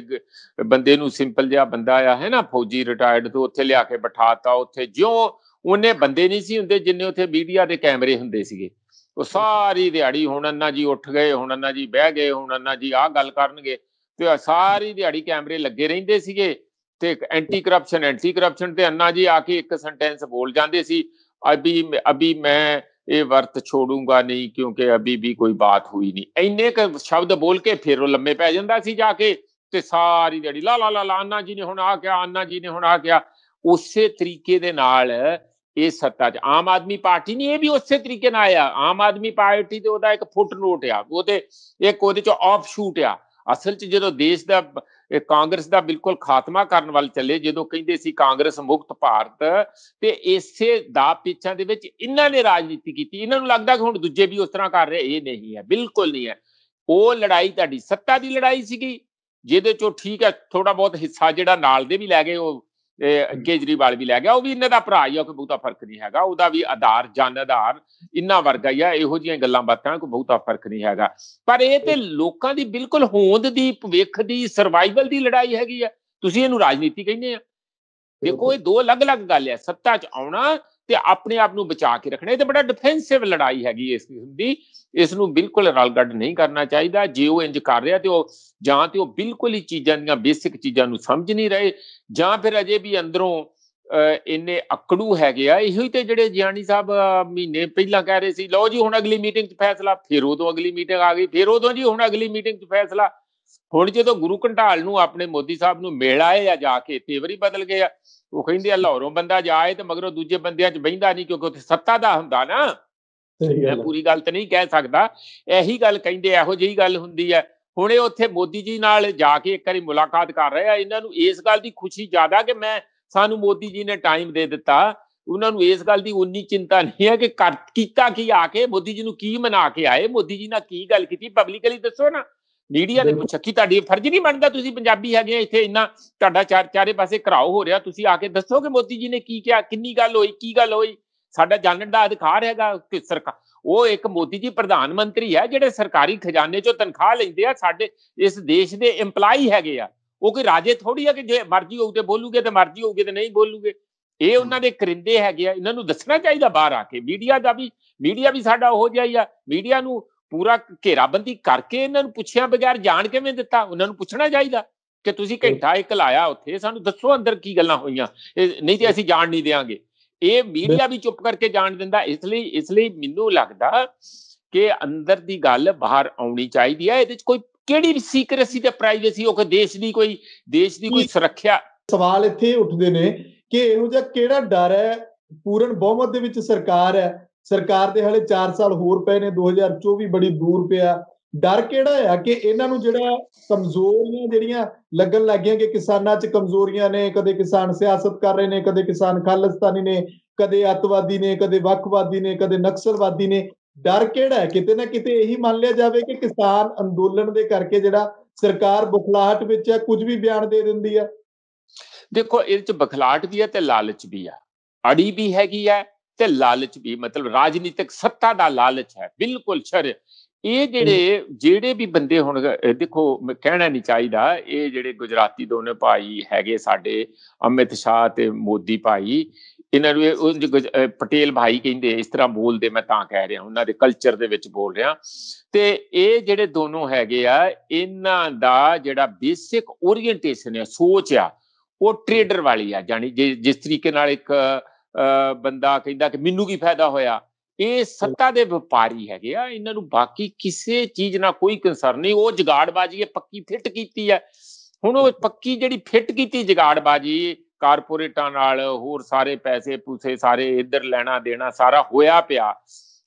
ਬੰਦੇ ਨੂੰ, ਸਿੰਪਲ ਜਿਹਾ ਬੰਦਾ ਆ ਹੈ ਨਾ, ਫੌਜੀ ਰਿਟਾਇਰਡ ਤੋਂ, ਉੱਥੇ ਲਿਆ ਕੇ ਬਿਠਾਤਾ। ਉੱਥੇ ਜਿਉਂ ਉਹਨੇ ਬੰਦੇ ਨਹੀਂ ਸੀ ਹੁੰਦੇ ਜਿੰਨੇ ਉੱਥੇ ਮੀਡੀਆ ਦੇ ਕੈਮਰੇ ਹੁੰਦੇ ਸੀਗੇ। ਉਹ ਸਾਰੀ ਦਿਹਾੜੀ ਹੁਣ ਅੰਨਾ ਜੀ ਉੱਠ ਗਏ, ਹੁਣ ਅੰਨਾ ਜੀ ਬਹਿ ਗਏ, ਹੁਣ ਅੰਨਾ ਜੀ ਆਹ ਗੱਲ ਕਰਨਗੇ, ਤੇ ਸਾਰੀ ਦਿਹਾੜੀ ਕੈਮਰੇ ਲੱਗੇ ਰਹਿੰਦੇ ਸੀਗੇ। ਤੇ ਐਂਟੀ ਕਰਪਸ਼ਨ ਤੇ ਅੰਨਾ ਜੀ ਆ ਕੇ ਇੱਕ ਸੈਂਟੈਂਸ ਬੋਲ ਜਾਂਦੇ ਸੀ, ਅਭੀ ਮੈਂ ਇਹ ਵਰਤ ਛੋੜੂੰਗਾ ਨਹੀਂ ਕਿਉਂਕਿ ਅਭੀ ਵੀ ਕੋਈ ਬਾਤ ਹੋਈ ਨਹੀਂ। ਇੰਨੇ ਕੁ ਸ਼ਬਦ ਬੋਲ ਕੇ ਫਿਰ ਉਹ ਲੰਮੇ ਪੈ ਜਾਂਦਾ ਸੀ ਜਾ ਕੇ, ਤੇ ਸਾਰੀ ਦਿਹਾੜੀ ਲਾ ਲਾ ਲਾ ਅੰਨਾ ਜੀ ਨੇ ਹੁਣ ਆ ਕਿਹਾ, ਅੰਨਾ ਜੀ ਨੇ ਹੁਣ ਆ ਕਿਹਾ। ਉਸੇ ਤਰੀਕੇ ਦੇ ਨਾਲ ਇਹ ਸੱਤਾ ਚ ਆਮ ਆਦਮੀ ਪਾਰਟੀ ਨੇ, ਇਹ ਵੀ ਉਸੇ ਤਰੀਕੇ ਨਾਲ ਆਇਆ। ਆਮ ਆਦਮੀ ਪਾਰਟੀ ਤੇ ਉਹਦਾ ਇੱਕ ਫੁੱਟ ਨੋਟ ਆ, ਉਹ ਤੇ ਇੱਕ ਉਹਦੇ ਚ ਆਫ ਸ਼ੂਟ ਆ। ਅਸਲ ਚ ਜਦੋਂ ਦੇਸ਼ ਦਾ ਕਾਂਗਰਸ ਦਾ ਬਿਲਕੁਲ ਖਾਤਮਾ ਕਰਨ ਵੱਲ ਚੱਲੇ, ਜਦੋਂ ਕਹਿੰਦੇ ਸੀ ਕਾਂਗਰਸ ਮੁਕਤ ਭਾਰਤ, ਤੇ ਇਸੇ ਦਾ ਪਿੱਛਾਂ ਦੇ ਵਿੱਚ ਇਹਨਾਂ ਨੇ ਰਾਜਨੀਤੀ ਕੀਤੀ। ਇਹਨਾਂ ਨੂੰ ਲੱਗਦਾ ਕਿ ਹੁਣ ਦੂਜੇ ਵੀ ਉਸ ਤਰ੍ਹਾਂ ਕਰ ਰਹੇ। ਇਹ ਨਹੀਂ ਹੈ, ਬਿਲਕੁਲ ਨਹੀਂ ਹੈ। ਉਹ ਲੜਾਈ ਤੁਹਾਡੀ ਸੱਤਾ ਦੀ ਲੜਾਈ ਸੀਗੀ, ਜਿਹਦੇ ਚੋਂ ਠੀਕ ਹੈ ਥੋੜਾ ਬਹੁਤ ਹਿੱਸਾ ਜਿਹੜਾ ਨਾਲ ਦੇ ਵੀ ਲੈ ਗਏ, ਉਹ ਕੇਜਰੀਵਾਲ ਵੀ ਲੈ ਗਿਆ, ਉਹ ਵੀ ਇਹਨਾਂ ਦਾ ਭਰਾ ਹੀ ਆ, ਕੋਈ ਬਹੁਤਾ ਫਰਕ ਨਹੀਂ ਹੈਗਾ। ਉਹਦਾ ਵੀ ਆਧਾਰ, ਜਨ ਆਧਾਰ ਇਹਨਾਂ ਵਰਗਾ ਹੀ ਆ। ਇਹੋ ਜਿਹੀਆਂ ਗੱਲਾਂ ਬਾਤਾਂ ਕੋਈ ਬਹੁਤਾ ਫਰਕ ਨਹੀਂ ਹੈਗਾ। ਪਰ ਇਹ ਤੇ ਲੋਕਾਂ ਦੀ ਬਿਲਕੁਲ ਹੋਂਦ ਦੀ, ਭਵਿੱਖ ਦੀ, ਸਰਵਾਈਵਲ ਦੀ ਲੜਾਈ ਹੈਗੀ ਆ। ਤੁਸੀਂ ਇਹਨੂੰ ਰਾਜਨੀਤੀ ਕਹਿੰਦੇ ਆ? ਦੇਖੋ, ਇਹ ਦੋ ਅਲੱਗ-ਅਲੱਗ ਗੱਲ ਹੈ। ਸੱਤਾ ਚ ਆਉਣਾ ਤੇ ਆਪਣੇ ਆਪ ਨੂੰ ਬਚਾ ਕੇ ਰੱਖਣਾ, ਇਹ ਤੇ ਬੜਾ ਡਿਫੈਂਸਿਵ ਲੜਾਈ ਹੈਗੀ ਇਸ ਕਿਸਮ ਦੀ। ਇਸ ਨੂੰ ਬਿਲਕੁਲ ਰਲਗੱਡ ਨਹੀਂ ਕਰਨਾ ਚਾਹੀਦਾ। ਜੇ ਉਹ ਇੰਜ ਕਰ ਰਿਹਾ ਤੇ ਉਹ ਜਾਂ ਤੇ ਉਹ ਬਿਲਕੁਲ ਹੀ ਚੀਜ਼ਾਂ ਦੀਆਂ ਬੇਸਿਕ ਚੀਜ਼ਾਂ ਨੂੰ ਸਮਝ ਨਹੀਂ ਰਹੇ, ਜਾਂ ਫਿਰ ਅਜੇ ਵੀ ਅੰਦਰੋਂ ਇੰਨੇ ਅਕੜੂ ਹੈਗੇ ਆ। ਇਹੋ ਹੀ ਤੇ ਜਿਹੜੇ ਜਿਆਣੀ ਸਾਹਿਬ ਮਹੀਨੇ ਪਹਿਲਾਂ ਕਹਿ ਰਹੇ ਸੀ, ਲਓ ਜੀ ਹੁਣ ਅਗਲੀ ਮੀਟਿੰਗ ਚ ਫੈਸਲਾ, ਫਿਰ ਉਦੋਂ ਅਗਲੀ ਮੀਟਿੰਗ ਆ ਗਈ, ਫਿਰ ਉਦੋਂ ਜੀ ਹੁਣ ਅਗਲੀ ਮੀਟਿੰਗ ਚ ਫੈਸਲਾ। ਹੁਣ ਜਦੋਂ ਗੁਰੂ ਘੰਟਾਲ ਨੂੰ ਆਪਣੇ ਮੋਦੀ ਸਾਹਿਬ ਨੂੰ ਮਿਲ ਆਏ ਆ ਜਾ ਕੇ, ਤੇਵਰ ਹੀ ਬਦਲ ਗਏ ਆ। ਉਹ ਕਹਿੰਦੇ ਆ ਲਾਹੌਰੋਂ ਬੰਦਾ ਜਾਏ ਤੇ ਮਗਰੋਂ ਦੂਜੇ ਬੰਦਿਆਂ ਚ ਬਹਿੰਦਾ ਨਹੀਂ, ਕਿਉਂਕਿ ਉੱਥੇ ਸੱਤਾ ਦਾ ਹੁੰਦਾ ਨਾ। ਮੈਂ ਪੂਰੀ ਗੱਲ ਤਾਂ ਨਹੀਂ ਕਹਿ ਸਕਦਾ, ਇਹੀ ਗੱਲ ਕਹਿੰਦੇ, ਇਹੋ ਜਿਹੀ ਗੱਲ ਹੁੰਦੀ ਹੈ। ਹੁਣ ਇਹ ਉੱਥੇ ਮੋਦੀ ਜੀ ਨਾਲ ਜਾ ਕੇ ਇੱਕ ਵਾਰੀ ਮੁਲਾਕਾਤ ਕਰ ਰਹੇ ਆ। ਇਹਨਾਂ ਨੂੰ ਇਸ ਗੱਲ ਦੀ ਖੁਸ਼ੀ ਜ਼ਿਆਦਾ ਕਿ ਸਾਨੂੰ ਮੋਦੀ ਜੀ ਨੇ ਟਾਈਮ ਦੇ ਦਿੱਤਾ। ਉਹਨਾਂ ਨੂੰ ਇਸ ਗੱਲ ਦੀ ਉਨੀ ਚਿੰਤਾ ਨਹੀਂ ਹੈ ਕਿ ਕੀਤਾ ਕੀ ਆ ਕੇ, ਮੋਦੀ ਜੀ ਨੂੰ ਕੀ ਮਨਾ ਕੇ ਆਏ, ਮੋਦੀ ਜੀ ਨਾਲ ਕੀ ਗੱਲ ਕੀਤੀ, ਪਬਲਿਕਲੀ ਦੱਸੋ ਨਾ। ਮੀਡੀਆ ਨੇ ਪੁੱਛਿਆ ਕਿ ਤੁਹਾਡੀ ਫਰਜ਼ ਨਹੀਂ ਬਣਦਾ, ਤੁਸੀਂ ਪੰਜਾਬੀ ਹੈਗੇ, ਇੱਥੇ ਇੰਨਾ ਤੁਹਾਡਾ ਚਾਰੇ ਪਾਸੇ ਘਰਾਓ ਹੋ ਰਿਹਾ, ਤੁਸੀਂ ਆ ਕੇ ਦੱਸੋ ਕਿ ਮੋਦੀ ਜੀ ਨੇ ਕੀ ਕਿਹਾ, ਕਿੰਨੀ ਗੱਲ ਹੋਈ, ਕੀ ਗੱਲ ਹੋਈ। ਸਾਡਾ ਜਾਣਨ ਦਾ ਅਧਿਕਾਰ ਹੈਗਾ ਕਿ ਸਰਕਾਰ, ਉਹ ਇੱਕ ਮੋਦੀ ਜੀ ਪ੍ਰਧਾਨ ਮੰਤਰੀ ਹੈ ਜਿਹੜੇ ਸਰਕਾਰੀ ਖਜ਼ਾਨੇ ਚੋਂ ਤਨਖਾਹ ਲੈਂਦੇ ਆ, ਸਾਡੇ ਇਸ ਦੇਸ਼ ਦੇ EMPLOYEE ਹੈਗੇ ਆ। ਉਹ ਕੋਈ ਰਾਜੇ ਥੋੜੀ ਆ ਕਿ ਜੇ ਮਰਜ਼ੀ ਹੋਊ ਤੇ ਬੋਲੂਗੇ ਤੇ ਮਰਜ਼ੀ ਹੋਊਗੀ ਤੇ ਨਹੀਂ ਬੋਲੂਗੇ। ਇਹ ਉਹਨਾਂ ਦੇ ਕਰਿੰਦੇ ਹੈਗੇ ਆ। ਇਹਨਾਂ ਨੂੰ ਦੱਸਣਾ ਚਾਹੀਦਾ ਬਾਹਰ ਆ ਕੇ। ਮੀਡੀਆ ਵੀ ਸਾਡਾ ਉਹੋ ਜਿਹਾ ਹੀ ਆ। ਮੀਡੀਆ ਨੂੰ ਪੂਰਾ ਘੇਰਾਬੰਦੀ ਕਰਕੇ ਇਹਨਾਂ ਨੂੰ ਪੁੱਛਿਆ ਬਗੈਰ ਜਾਣ ਕਿਵੇਂ ਦਿੱਤਾ? ਉਹਨਾਂ ਨੂੰ ਪੁੱਛਣਾ ਚਾਹੀਦਾ ਕਿ ਤੁਸੀਂ ਘੰਟਾ ਇੱਕ ਲਾਇਆ ਉੱਥੇ, ਸਾਨੂੰ ਦੱਸੋ ਅੰਦਰ ਕੀ ਗੱਲਾਂ ਹੋਈਆਂ, ਨਹੀਂ ਤੇ ਅਸੀਂ ਜਾਣ ਨਹੀਂ ਦਿਆਂਗੇ। ਇਹ ਮੀਡੀਆ ਵੀ ਚੁੱਪ ਕਰਕੇ ਜਾਣ ਦਿੰਦਾ। ਇਸ ਲਈ ਮੈਨੂੰ ਲੱਗਦਾ ਕਿ ਅੰਦਰ ਦੀ ਗੱਲ ਬਾਹਰ ਆਉਣੀ ਚਾਹੀਦੀ ਹੈ। ਇਹਦੇ ਚ ਕੋਈ ਕਿਹੜੀ ਸੀਕ੍ਰੇਸੀ ਤੇ ਪ੍ਰਾਈਵੇਸੀ? ਉਹ ਦੇਸ਼ ਦੀ ਕੋਈ ਸੁਰੱਖਿਆ। ਸਵਾਲ ਇੱਥੇ ਉੱਠਦੇ ਨੇ ਕਿ ਇਹੋ ਜਿਹਾ ਕਿਹੜਾ ਡਰ ਹੈ? ਪੂਰਨ ਬਹੁਮਤ ਦੇ ਵਿੱਚ ਸਰਕਾਰ ਹੈ, ਸਰਕਾਰ ਦੇ ਹਾਲੇ 4 ਸਾਲ ਹੋਰ ਪਏ ਨੇ, 2024 ਬੜੀ ਦੂਰ ਪਿਆ। ਡਰ ਕਿਹੜਾ ਆ ਕਿ ਇਹਨਾਂ ਨੂੰ ਜਿਹੜਾ ਕਮਜ਼ੋਰੀਆਂ ਜਿਹੜੀਆਂ ਲੱਗਣ ਲੱਗੀਆਂ ਕਿ ਕਿਸਾਨਾਂ 'ਚ ਕਮਜ਼ੋਰੀਆਂ ਨੇ, ਕਦੇ ਕਿਸਾਨ ਸਿਆਸਤ ਕਰ ਰਹੇ ਨੇ, ਕਦੇ ਕਿਸਾਨ ਖਾਲਿਸਤਾਨੀ ਨੇ, ਕਦੇ ਅੱਤਵਾਦੀ ਨੇ, ਕਦੇ ਵੱਖਵਾਦੀ ਨੇ, ਕਦੇ ਨਕਸਲਵਾਦੀ ਨੇ। ਡਰ ਕਿਹੜਾ ਹੈ? ਕਿਤੇ ਨਾ ਕਿਤੇ ਇਹੀ ਮੰਨ ਲਿਆ ਜਾਵੇ ਕਿ ਕਿਸਾਨ ਅੰਦੋਲਨ ਦੇ ਕਰਕੇ ਜਿਹੜਾ ਸਰਕਾਰ ਬੁਖਲਾਹਟ ਵਿੱਚ ਹੈ, ਕੁਝ ਵੀ ਬਿਆਨ ਦੇ ਦਿੰਦੀ ਹੈ। ਦੇਖੋ ਇਹਦੇ ਚ ਬਖਲਾਟ ਵੀ ਹੈ ਤੇ ਲਾਲਚ ਵੀ ਆ, ਅੜੀ ਵੀ ਹੈਗੀ ਹੈ ਤੇ ਲਾਲਚ ਵੀ, ਮਤਲਬ ਰਾਜਨੀਤਿਕ ਸੱਤਾ ਦਾ ਲਾਲਚ ਹੈ ਬਿਲਕੁਲ ਸ਼ਰ। ਇਹ ਜਿਹੜੇ ਵੀ ਬੰਦੇ ਹੁਣ ਦੇਖੋ ਕਹਿਣਾ ਨਹੀਂ ਚਾਹੀਦਾ, ਇਹ ਜਿਹੜੇ ਗੁਜਰਾਤੀ ਦੋਨੇ ਭਾਈ ਹੈਗੇ ਸਾਡੇ ਅਮਿਤ ਸ਼ਾਹ ਤੇ ਮੋਦੀ ਭਾਈ, ਇਹਨਾਂ ਨੂੰ ਪਟੇਲ ਭਾਈ ਕਹਿੰਦੇ, ਇਸ ਤਰ੍ਹਾਂ ਬੋਲਦੇ, ਮੈਂ ਤਾਂ ਕਹਿ ਰਿਹਾ ਉਹਨਾਂ ਦੇ ਕਲਚਰ ਦੇ ਵਿੱਚ ਬੋਲ ਰਿਹਾ। ਤੇ ਇਹ ਜਿਹੜੇ ਦੋਨੋਂ ਹੈਗੇ ਆ, ਇਹਨਾਂ ਦਾ ਜਿਹੜਾ ਬੇਸਿਕ ਓਰੀਐਂਟੇਸ਼ਨ ਹੈ, ਸੋਚ ਆ, ਉਹ ਟਰੇਡਰ ਵਾਲੀ ਆ। ਜਾਣੀ ਜਿਸ ਤਰੀਕੇ ਨਾਲ ਇੱਕ ਬੰਦਾ ਕਹਿੰਦਾ ਕਿ ਮੈਨੂੰ ਕੀ ਫਾਇਦਾ ਹੋਇਆ, ਇਹ ਸੱਤਾ ਦੇ ਵਪਾਰੀ ਹੈਗੇ ਆ, ਇਹਨਾਂ ਨੂੰ ਬਾਕੀ ਕਿਸੇ ਚੀਜ਼ ਨਾਲ ਕੋਈ ਕੰਸਰਨ ਨਹੀਂ। ਉਹ ਜਗਾੜਬਾਜੀ ਹੈ ਪੱਕੀ ਫਿੱਟ ਕੀਤੀ ਹੈ। ਹੁਣ ਉਹ ਪੱਕੀ ਜਿਹੜੀ ਫਿੱਟ ਕੀਤੀ ਜਗਾੜਬਾਜੀ ਕਾਰਪੋਰੇਟਾਂ ਨਾਲ, ਹੋਰ ਸਾਰੇ ਪੈਸੇ ਪੂਸੇ ਸਾਰੇ ਇੱਧਰ ਲੈਣਾ ਦੇਣਾ ਸਾਰਾ ਹੋਇਆ ਪਿਆ,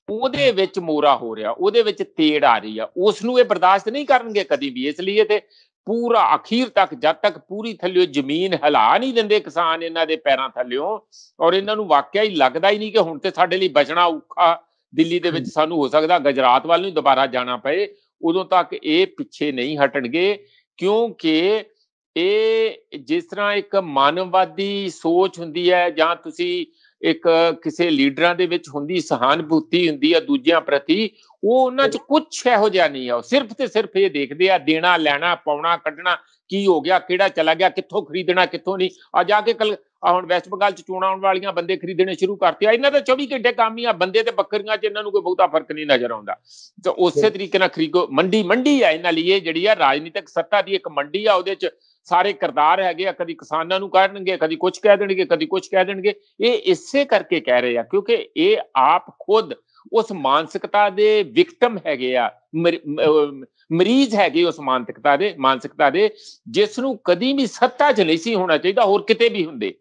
ਉਹਦੇ ਵਿੱਚ ਮੋਰਾ ਹੋ ਰਿਹਾ, ਉਹਦੇ ਵਿੱਚ ਤੇੜ ਆ ਰਹੀ ਆ, ਉਸ ਨੂੰ ਇਹ ਬਰਦਾਸ਼ਤ ਨਹੀਂ ਕਰਨਗੇ ਕਦੀ ਵੀ। ਇਸ ਲਈ ਤੇ ਪੂਰਾ ਅਖੀਰ ਤੱਕ, ਜਦ ਤੱਕ ਪੂਰੀ ਥੱਲੇ ਜ਼ਮੀਨ ਹਿਲਾ ਨਹੀਂ ਦਿੰਦੇ ਕਿਸਾਨ ਇਹਨਾਂ ਦੇ ਪੈਰਾਂ ਥੱਲਿਓਂ, ਔਰ ਇਹਨਾਂ ਨੂੰ ਵਾਕਿਆ ਹੀ ਲੱਗਦਾ ਹੀ ਨਹੀਂ ਕਿ ਹੁਣ ਤੇ ਸਾਡੇ ਲਈ ਬਚਣਾ ਔਖਾ, ਦਿੱਲੀ ਦੇ ਵਿੱਚ ਸਾਨੂੰ ਹੋ ਸਕਦਾ ਗੁਜਰਾਤ ਵੱਲ ਨੂੰ ਦੁਬਾਰਾ ਜਾਣਾ ਪਏ, ਉਦੋਂ ਤੱਕ ਇਹ ਪਿੱਛੇ ਨਹੀਂ ਹਟਣਗੇ। ਕਿਉਂਕਿ ਇਹ ਜਿਸ ਤਰ੍ਹਾਂ ਇੱਕ ਮਾਨਵਵਾਦੀ ਸੋਚ ਹੁੰਦੀ ਹੈ, ਜਾਂ ਤੁਸੀਂ ਇੱਕ ਕਿਸੇ ਲੀਡਰਾਂ ਦੇ ਵਿੱਚ ਹੁੰਦੀ ਸਹਾਨੁਭੂਤੀ ਹੁੰਦੀ ਆ ਦੂਜਿਆਂ ਪ੍ਰਤੀ, ਉਹ ਉਹਨਾਂ ਚ ਕੁਛ ਇਹੋ ਜਿਹਾ ਨਹੀਂ ਆ। ਉਹ ਸਿਰਫ ਤੇ ਸਿਰਫ ਇਹ ਦੇਖਦੇ ਆ ਦੇਣਾ ਲੈਣਾ, ਪਾਉਣਾ ਕੱਢਣਾ, ਕੀ ਹੋ ਗਿਆ, ਕਿਹੜਾ ਚਲਾ ਗਿਆ, ਕਿੱਥੋਂ ਖਰੀਦਣਾ ਕਿੱਥੋਂ ਨਹੀਂ। ਆ ਜਾ ਕੇ ਕੱਲ ਹੁਣ ਵੈਸਟ ਬੰਗਾਲ ਚ ਚੋਣਾਂ ਆਉਣ ਵਾਲੀਆਂ, ਬੰਦੇ ਖਰੀਦਣੇ ਸ਼ੁਰੂ ਕਰਤੇ ਆ। ਇਹਨਾਂ ਦਾ 24 ਘੰਟੇ ਕੰਮ ਹੀ ਆ, ਬੰਦੇ ਤੇ ਬੱਕਰੀਆਂ ਚ ਇਹਨਾਂ ਨੂੰ ਕੋਈ ਬਹੁਤਾ ਫਰਕ ਨਹੀਂ ਨਜ਼ਰ ਆਉਂਦਾ। ਤੇ ਉਸੇ ਤਰੀਕੇ ਨਾਲ ਖਰੀਦੋ, ਮੰਡੀ ਆ ਇਹਨਾਂ ਲਈ। ਇਹ ਜਿਹੜੀ ਆ ਰਾਜਨੀਤਿਕ ਸੱਤਾ ਦੀ ਇੱਕ ਮੰਡੀ ਆ, ਉਹਦੇ ਚ ਸਾਰੇ ਕਿਰਦਾਰ ਹੈਗੇ ਆ, ਕਦੀ ਕਿਸਾਨਾਂ ਨੂੰ ਕਹਿਣਗੇ, ਕਦੀ ਕੁਛ ਕਹਿ ਦੇਣਗੇ, ਕਦੀ ਕੁਛ ਕਹਿ ਦੇਣਗੇ। ਇਹ ਇਸੇ ਕਰਕੇ ਕਹਿ ਰਹੇ ਆ ਕਿਉਂਕਿ ਇਹ ਆਪ ਖੁਦ ਉਸ ਮਾਨਸਿਕਤਾ ਦੇ ਵਿਕਟਮ ਹੈਗੇ ਆ, ਮਰੀਜ਼ ਹੈਗੇ ਉਸ ਮਾਨਸਿਕਤਾ ਦੇ ਜਿਸ ਨੂੰ ਕਦੀ ਵੀ ਸੱਤਾ 'ਚ ਨਹੀਂ ਸੀ ਹੋਣਾ ਚਾਹੀਦਾ, ਹੋਰ ਕਿਤੇ ਵੀ ਹੁੰਦੇ।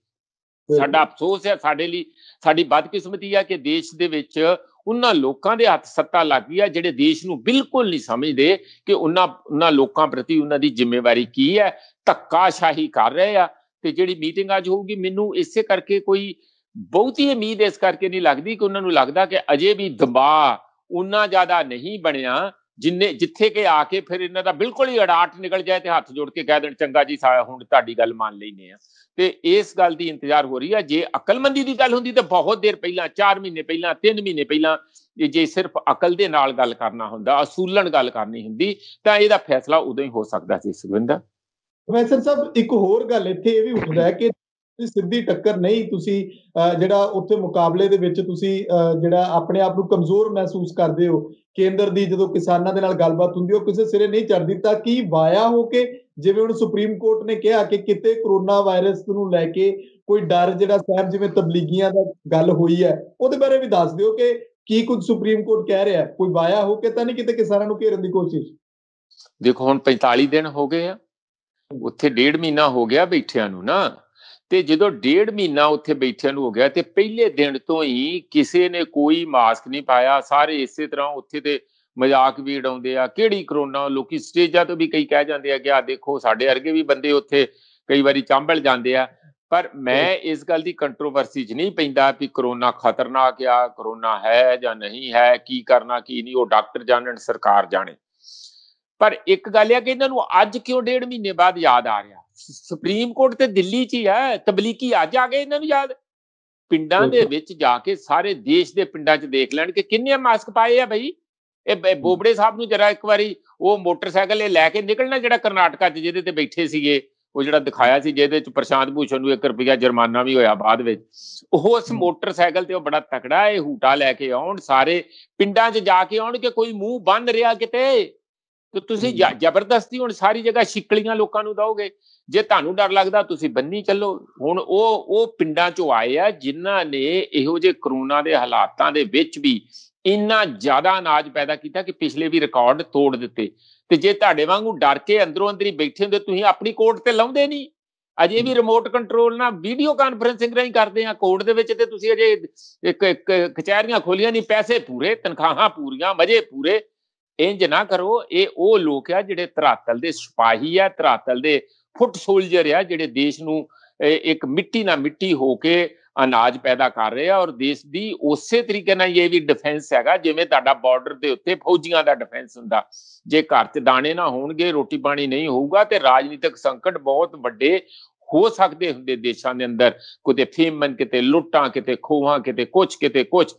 ਸਾਡਾ ਅਫਸੋਸ ਹੈ, ਸਾਡੇ ਲਈ ਸਾਡੀ ਬਦਕਿਸਮਤੀ ਆ ਕਿ ਦੇਸ਼ ਦੇ ਵਿੱਚ ਉਹਨਾਂ ਲੋਕਾਂ ਦੇ ਹੱਥ ਸੱਤਾ ਲੱਗ ਗਈ ਆ ਜਿਹੜੇ ਦੇਸ਼ ਨੂੰ ਬਿਲਕੁਲ ਨਹੀਂ ਸਮਝਦੇ ਕਿ ਉਹਨਾਂ ਲੋਕਾਂ ਪ੍ਰਤੀ ਉਹਨਾਂ ਦੀ ਜ਼ਿੰਮੇਵਾਰੀ ਕੀ ਹੈ, ਧੱਕਾਸ਼ਾਹੀ ਕਰ ਰਹੇ ਆ। ਤੇ ਜਿਹੜੀ ਮੀਟਿੰਗ ਅੱਜ ਹੋਊਗੀ, ਮੈਨੂੰ ਇਸੇ ਕਰਕੇ ਕੋਈ ਬਹੁਤੀ ਉਮੀਦ ਇਸ ਕਰਕੇ ਨਹੀਂ ਲੱਗਦੀ ਕਿ ਉਹਨਾਂ ਨੂੰ ਲੱਗਦਾ ਕਿ ਅਜੇ ਵੀ ਦਬਾਅ ਉਨਾ ਜ਼ਿਆਦਾ ਨਹੀਂ ਬਣਿਆ ਜਿੱਥੇ ਕਿ ਆ ਕੇ ਫਿਰ ਇਹਨਾਂ ਦਾ ਬਿਲਕੁਲ ਹੀ ਅੜਾਟ ਨਿਕਲ ਜਾਏ ਤੇ ਹੱਥ ਜੋੜ ਕੇ ਕਹਿ ਦੇਣ ਚੰਗਾ ਜੀ ਹੁਣ ਤੁਹਾਡੀ ਗੱਲ ਮੰਨ ਲੈਨੇ ਆ। ਤੇ ਇਸ ਗੱਲ ਦੀ ਇੰਤਜ਼ਾਰ ਹੋ ਰਹੀ ਹੈ। ਜੇ ਅਕਲਮੰਦੀ ਦੀ ਗੱਲ ਹੁੰਦੀ ਤਾਂ ਬਹੁਤ ਦੇਰ ਪਹਿਲਾਂ, 4 ਮਹੀਨੇ ਪਹਿਲਾਂ, 3 ਮਹੀਨੇ ਪਹਿਲਾਂ, ਜੇ ਸਿਰਫ ਅਕਲ ਦੇ ਨਾਲ ਗੱਲ ਕਰਨਾ ਹੁੰਦਾ, ਅਸੂਲਨ ਗੱਲ ਕਰਨੀ ਹੁੰਦੀ, ਤਾਂ ਇਹਦਾ ਫੈਸਲਾ ਉਦੋਂ ਹੀ ਹੋ ਸਕਦਾ ਸੀ। ਸੁਖਵਿੰਦਰ ਪ੍ਰੋਫੈਸਰ ਸਾਹਿਬ, ਇੱਕ ਹੋਰ ਗੱਲ ਇੱਥੇ ਇਹ ਵੀ ਉੱਠਦਾ ਹੈ ਕਿ ਸਿੱਧੀ ਟੱਕਰ ਨਹੀਂ, ਤੁਸੀਂ ਜਿਹੜਾ ਉੱਥੇ ਮੁਕਾਬਲੇ ਦੇ ਵਿੱਚ ਤੁਸੀਂ ਜਿਹੜਾ ਆਪਣੇ ਆਪ ਨੂੰ ਕਮਜ਼ੋਰ ਮਹਿਸੂਸ ਕਰਦੇ ਹੋ, ਕੇਂਦਰ ਦੀ ਜਦੋਂ ਕਿਸਾਨਾਂ ਦੇ ਨਾਲ ਗੱਲਬਾਤ ਹੁੰਦੀ ਉਹ ਕਿਸੇ ਸਿਰੇ ਨਹੀਂ ਚੜ੍ਹਦੀ, ਤਾਂ ਕੀ ਵਾਇਆ ਹੋ ਕੇ, ਜਿਵੇਂ ਹੁਣ ਸੁਪਰੀਮ ਕੋਰਟ ਨੇ ਕਿਹਾ ਕਿ ਕਿਤੇ ਕਰੋਨਾ ਵਾਇਰਸ ਨੂੰ ਲੈ ਕੇ ਕੋਈ ਡਰ ਜਿਹੜਾ ਸਾਹਿਬ, ਜਿਵੇਂ ਤਬਲੀਗੀਆਂ ਦਾ ਗੱਲ ਹੋਈ ਹੈ, ਉਹਦੇ ਬਾਰੇ ਵੀ ਦੱਸ ਦਿਓ ਕਿ ਕੀ ਕੁਝ ਸੁਪਰੀਮ ਕੋਰਟ ਕਹਿ ਰਿਹਾ, ਕੋਈ ਵਾਇਆ ਹੋ ਕੇ ਤਾਂ ਨਹੀਂ ਕਿਤੇ ਕਿਸਾਨਾਂ ਨੂੰ ਘੇਰਨ ਦੀ ਕੋਸ਼ਿਸ਼? ਦੇਖੋ ਹੁਣ 45 ਦਿਨ ਹੋ ਗਏ ਆ ਉੱਥੇ, 1.5 ਮਹੀਨਾ ਹੋ ਗਿਆ ਬੈਠਿਆਂ ਨੂੰ ਨਾ। ਤੇ ਜਦੋਂ 1.5 ਮਹੀਨਾ ਉੱਥੇ ਬੈਠਿਆਂ ਨੂੰ ਹੋ ਗਿਆ ਤੇ ਪਹਿਲੇ ਦਿਨ ਤੋਂ ਹੀ ਕਿਸੇ ਨੇ ਕੋਈ ਮਾਸਕ ਨਹੀਂ ਪਾਇਆ, ਸਾਰੇ ਇਸੇ ਤਰ੍ਹਾਂ ਉੱਥੇ ਤੇ ਮਜ਼ਾਕ ਵੀ ਉਡਾਉਂਦੇ ਆ। ਕਿਹੜੀ ਕਰੋਨਾ, ਲੋਕੀ ਸਟੇਜਾਂ ਤੋਂ ਵੀ ਕਈ ਕਹਿ ਜਾਂਦੇ ਆ ਕਿ ਆ ਦੇਖੋ ਸਾਡੇ ਵਰਗੇ ਵੀ ਬੰਦੇ ਉੱਥੇ ਕਈ ਵਾਰੀ ਚਾਂਬਲ ਜਾਂਦੇ ਆ। ਪਰ ਮੈਂ ਇਸ ਗੱਲ ਦੀ ਕੰਟਰੋਵਰਸੀ 'ਚ ਨਹੀਂ ਪੈਂਦਾ ਵੀ ਕਰੋਨਾ ਖਤਰਨਾਕ ਆ, ਕਰੋਨਾ ਹੈ ਜਾਂ ਨਹੀਂ ਹੈ, ਕੀ ਕਰਨਾ ਕੀ ਨਹੀਂ ਉਹ ਡਾਕਟਰ ਜਾਣਨ, ਸਰਕਾਰ ਜਾਣੇ। ਪਰ ਇੱਕ ਗੱਲ ਹੈ ਕਿ ਇਹਨਾਂ ਨੂੰ ਅੱਜ ਕਿਉਂ 1.5 ਮਹੀਨੇ ਬਾਅਦ ਯਾਦ ਆ ਰਿਹਾ? ਸੁਪਰੀਮ ਕੋਰਟ ਤੇ ਦਿੱਲੀ 'ਚ ਹੀ ਹੈ, ਤਬਲੀਗੀ ਅੱਜ ਆ ਗਏ ਇਹਨਾਂ ਨੂੰ ਯਾਦ। ਪਿੰਡਾਂ ਦੇ ਵਿੱਚ ਜਾ ਕੇ ਸਾਰੇ ਦੇਸ਼ ਦੇ ਪਿੰਡਾਂ 'ਚ ਦੇਖ ਲੈਣ ਕਿ ਕਿੰਨੇ ਮਾਸਕ ਪਾਏ ਆ ਬਈ। ਇਹ ਬੋਬੜੇ ਸਾਹਿਬ ਨੂੰ ਜਰਾ ਇੱਕ ਵਾਰੀ ਉਹ ਮੋਟਰਸਾਈਕਲ ਇਹ ਲੈ ਕੇ ਨਿਕਲਣਾ ਜਿਹੜਾ ਕਰਨਾਟਕਾ 'ਚ ਜਿਹਦੇ ਤੇ ਬੈਠੇ ਸੀਗੇ, ਉਹ ਜਿਹੜਾ ਦਿਖਾਇਆ ਸੀ ਜਿਹਦੇ 'ਚ ਪ੍ਰਸ਼ਾਂਤ ਭੂਸ਼ਣ ਨੂੰ 1 ਰੁਪਇਆ ਜੁਰਮਾਨਾ ਵੀ ਹੋਇਆ ਬਾਅਦ ਵਿੱਚ, ਉਸ ਮੋਟਰਸਾਈਕਲ ਤੇ ਉਹ ਬੜਾ ਤਕੜਾ ਇਹ ਹੂਟਾ ਲੈ ਕੇ ਆਉਣ, ਸਾਰੇ ਪਿੰਡਾਂ 'ਚ ਜਾ ਕੇ ਆਉਣ ਕਿ ਕੋਈ ਮੂੰਹ ਬੰਦ ਰਿਹਾ ਕਿਤੇ। ਤੇ ਤੁਸੀਂ ਜ਼ਬਰਦਸਤੀ ਹੁਣ ਸਾਰੀ ਜਗ੍ਹਾ ਸ਼ਿਕਲੀਆਂ ਲੋਕਾਂ ਨੂੰ ਦਓਗੇ। ਜੇ ਤੁਹਾਨੂੰ ਡਰ ਲੱਗਦਾ ਤੁਸੀਂ ਬੰਨੀ ਚੱਲੋ। ਹੁਣ ਉਹ ਪਿੰਡਾਂ ਚੋਂ ਆਏ ਆ ਜਿਨ੍ਹਾਂ ਨੇ ਇਹੋ ਜਿਹੇ ਕਰੋਨਾ ਦੇ ਹਾਲਾਤਾਂ ਦੇ ਵਿੱਚ ਵੀ ਇੰਨਾ ਜ਼ਿਆਦਾ ਅਨਾਜ ਪੈਦਾ ਕੀਤਾ ਕਿ ਪਿਛਲੇ ਵੀ ਰਿਕਾਰਡ ਤੋੜ ਦਿੱਤੇ। ਤੇ ਜੇ ਤੁਹਾਡੇ ਵਾਂਗੂ ਡਰ ਕੇ ਅੰਦਰੋਂ ਅੰਦਰ ਹੀ ਬੈਠੇ ਹੁੰਦੇ, ਤੁਸੀਂ ਆਪਣੀ ਕੋਰਟ ਤੇ ਲਾਉਂਦੇ ਨਹੀਂ। ਅਜੇ ਵੀ ਰਿਮੋਟ ਕੰਟਰੋਲ ਨਾਲ ਵੀਡੀਓ ਕਾਨਫਰੰਸਿੰਗ ਰਾਹੀਂ ਕਰਦੇ ਆ ਕੋਰਟ ਦੇ ਵਿੱਚ, ਤੇ ਤੁਸੀਂ ਅਜੇ ਇੱਕ ਕਚਹਿਰੀਆਂ ਖੋਲੀਆਂ ਨਹੀਂ, ਪੈਸੇ ਪੂਰੇ, ਤਨਖਾਹਾਂ ਪੂਰੀਆਂ, ਮਜ਼ੇ ਪੂਰੇ। ਇੰਜ ਨਾ ਕਰੋ। ਇਹ ਉਹ ਲੋਕ ਆ ਜਿਹੜੇ ਧਰਾਤਲ ਦੇ ਸਿਪਾਹੀ ਆ, ਧਰਾਤਲ ਦੇ ਫੁੱਟ ਸੋਲਜਰ ਆ, ਜਿਹੜੇ ਦੇਸ਼ ਨੂੰ ਇੱਕ ਮਿੱਟੀ ਨਾਲ ਮਿੱਟੀ ਹੋ ਕੇ ਅਨਾਜ ਪੈਦਾ ਕਰ ਰਹੇ ਆ। ਔਰ ਦੇਸ਼ ਦੀ ਉਸੇ ਤਰੀਕੇ ਨਾਲ ਇਹ ਵੀ ਡਿਫੈਂਸ ਹੈਗਾ ਜਿਵੇਂ ਤੁਹਾਡਾ ਬਾਰਡਰ ਦੇ ਉੱਤੇ ਫੌਜੀਆਂ ਦਾ ਡਿਫੈਂਸ ਹੁੰਦਾ। ਜੇ ਘਰ 'ਚ ਦਾਣੇ ਨਾ ਹੋਣਗੇ, ਰੋਟੀ ਪਾਣੀ ਨਹੀਂ ਹੋਊਗਾ, ਤੇ ਰਾਜਨੀਤਿਕ ਸੰਕਟ ਬਹੁਤ ਵੱਡੇ ਹੋ ਸਕਦੇ ਹੁੰਦੇ ਦੇਸ਼ਾਂ ਦੇ ਅੰਦਰ, ਕਿਤੇ ਫੇਮਨ, ਕਿਤੇ ਲੁੱਟਾਂ, ਕਿਤੇ ਖੋਹਾਂ, ਕਿਤੇ ਕੁਛ।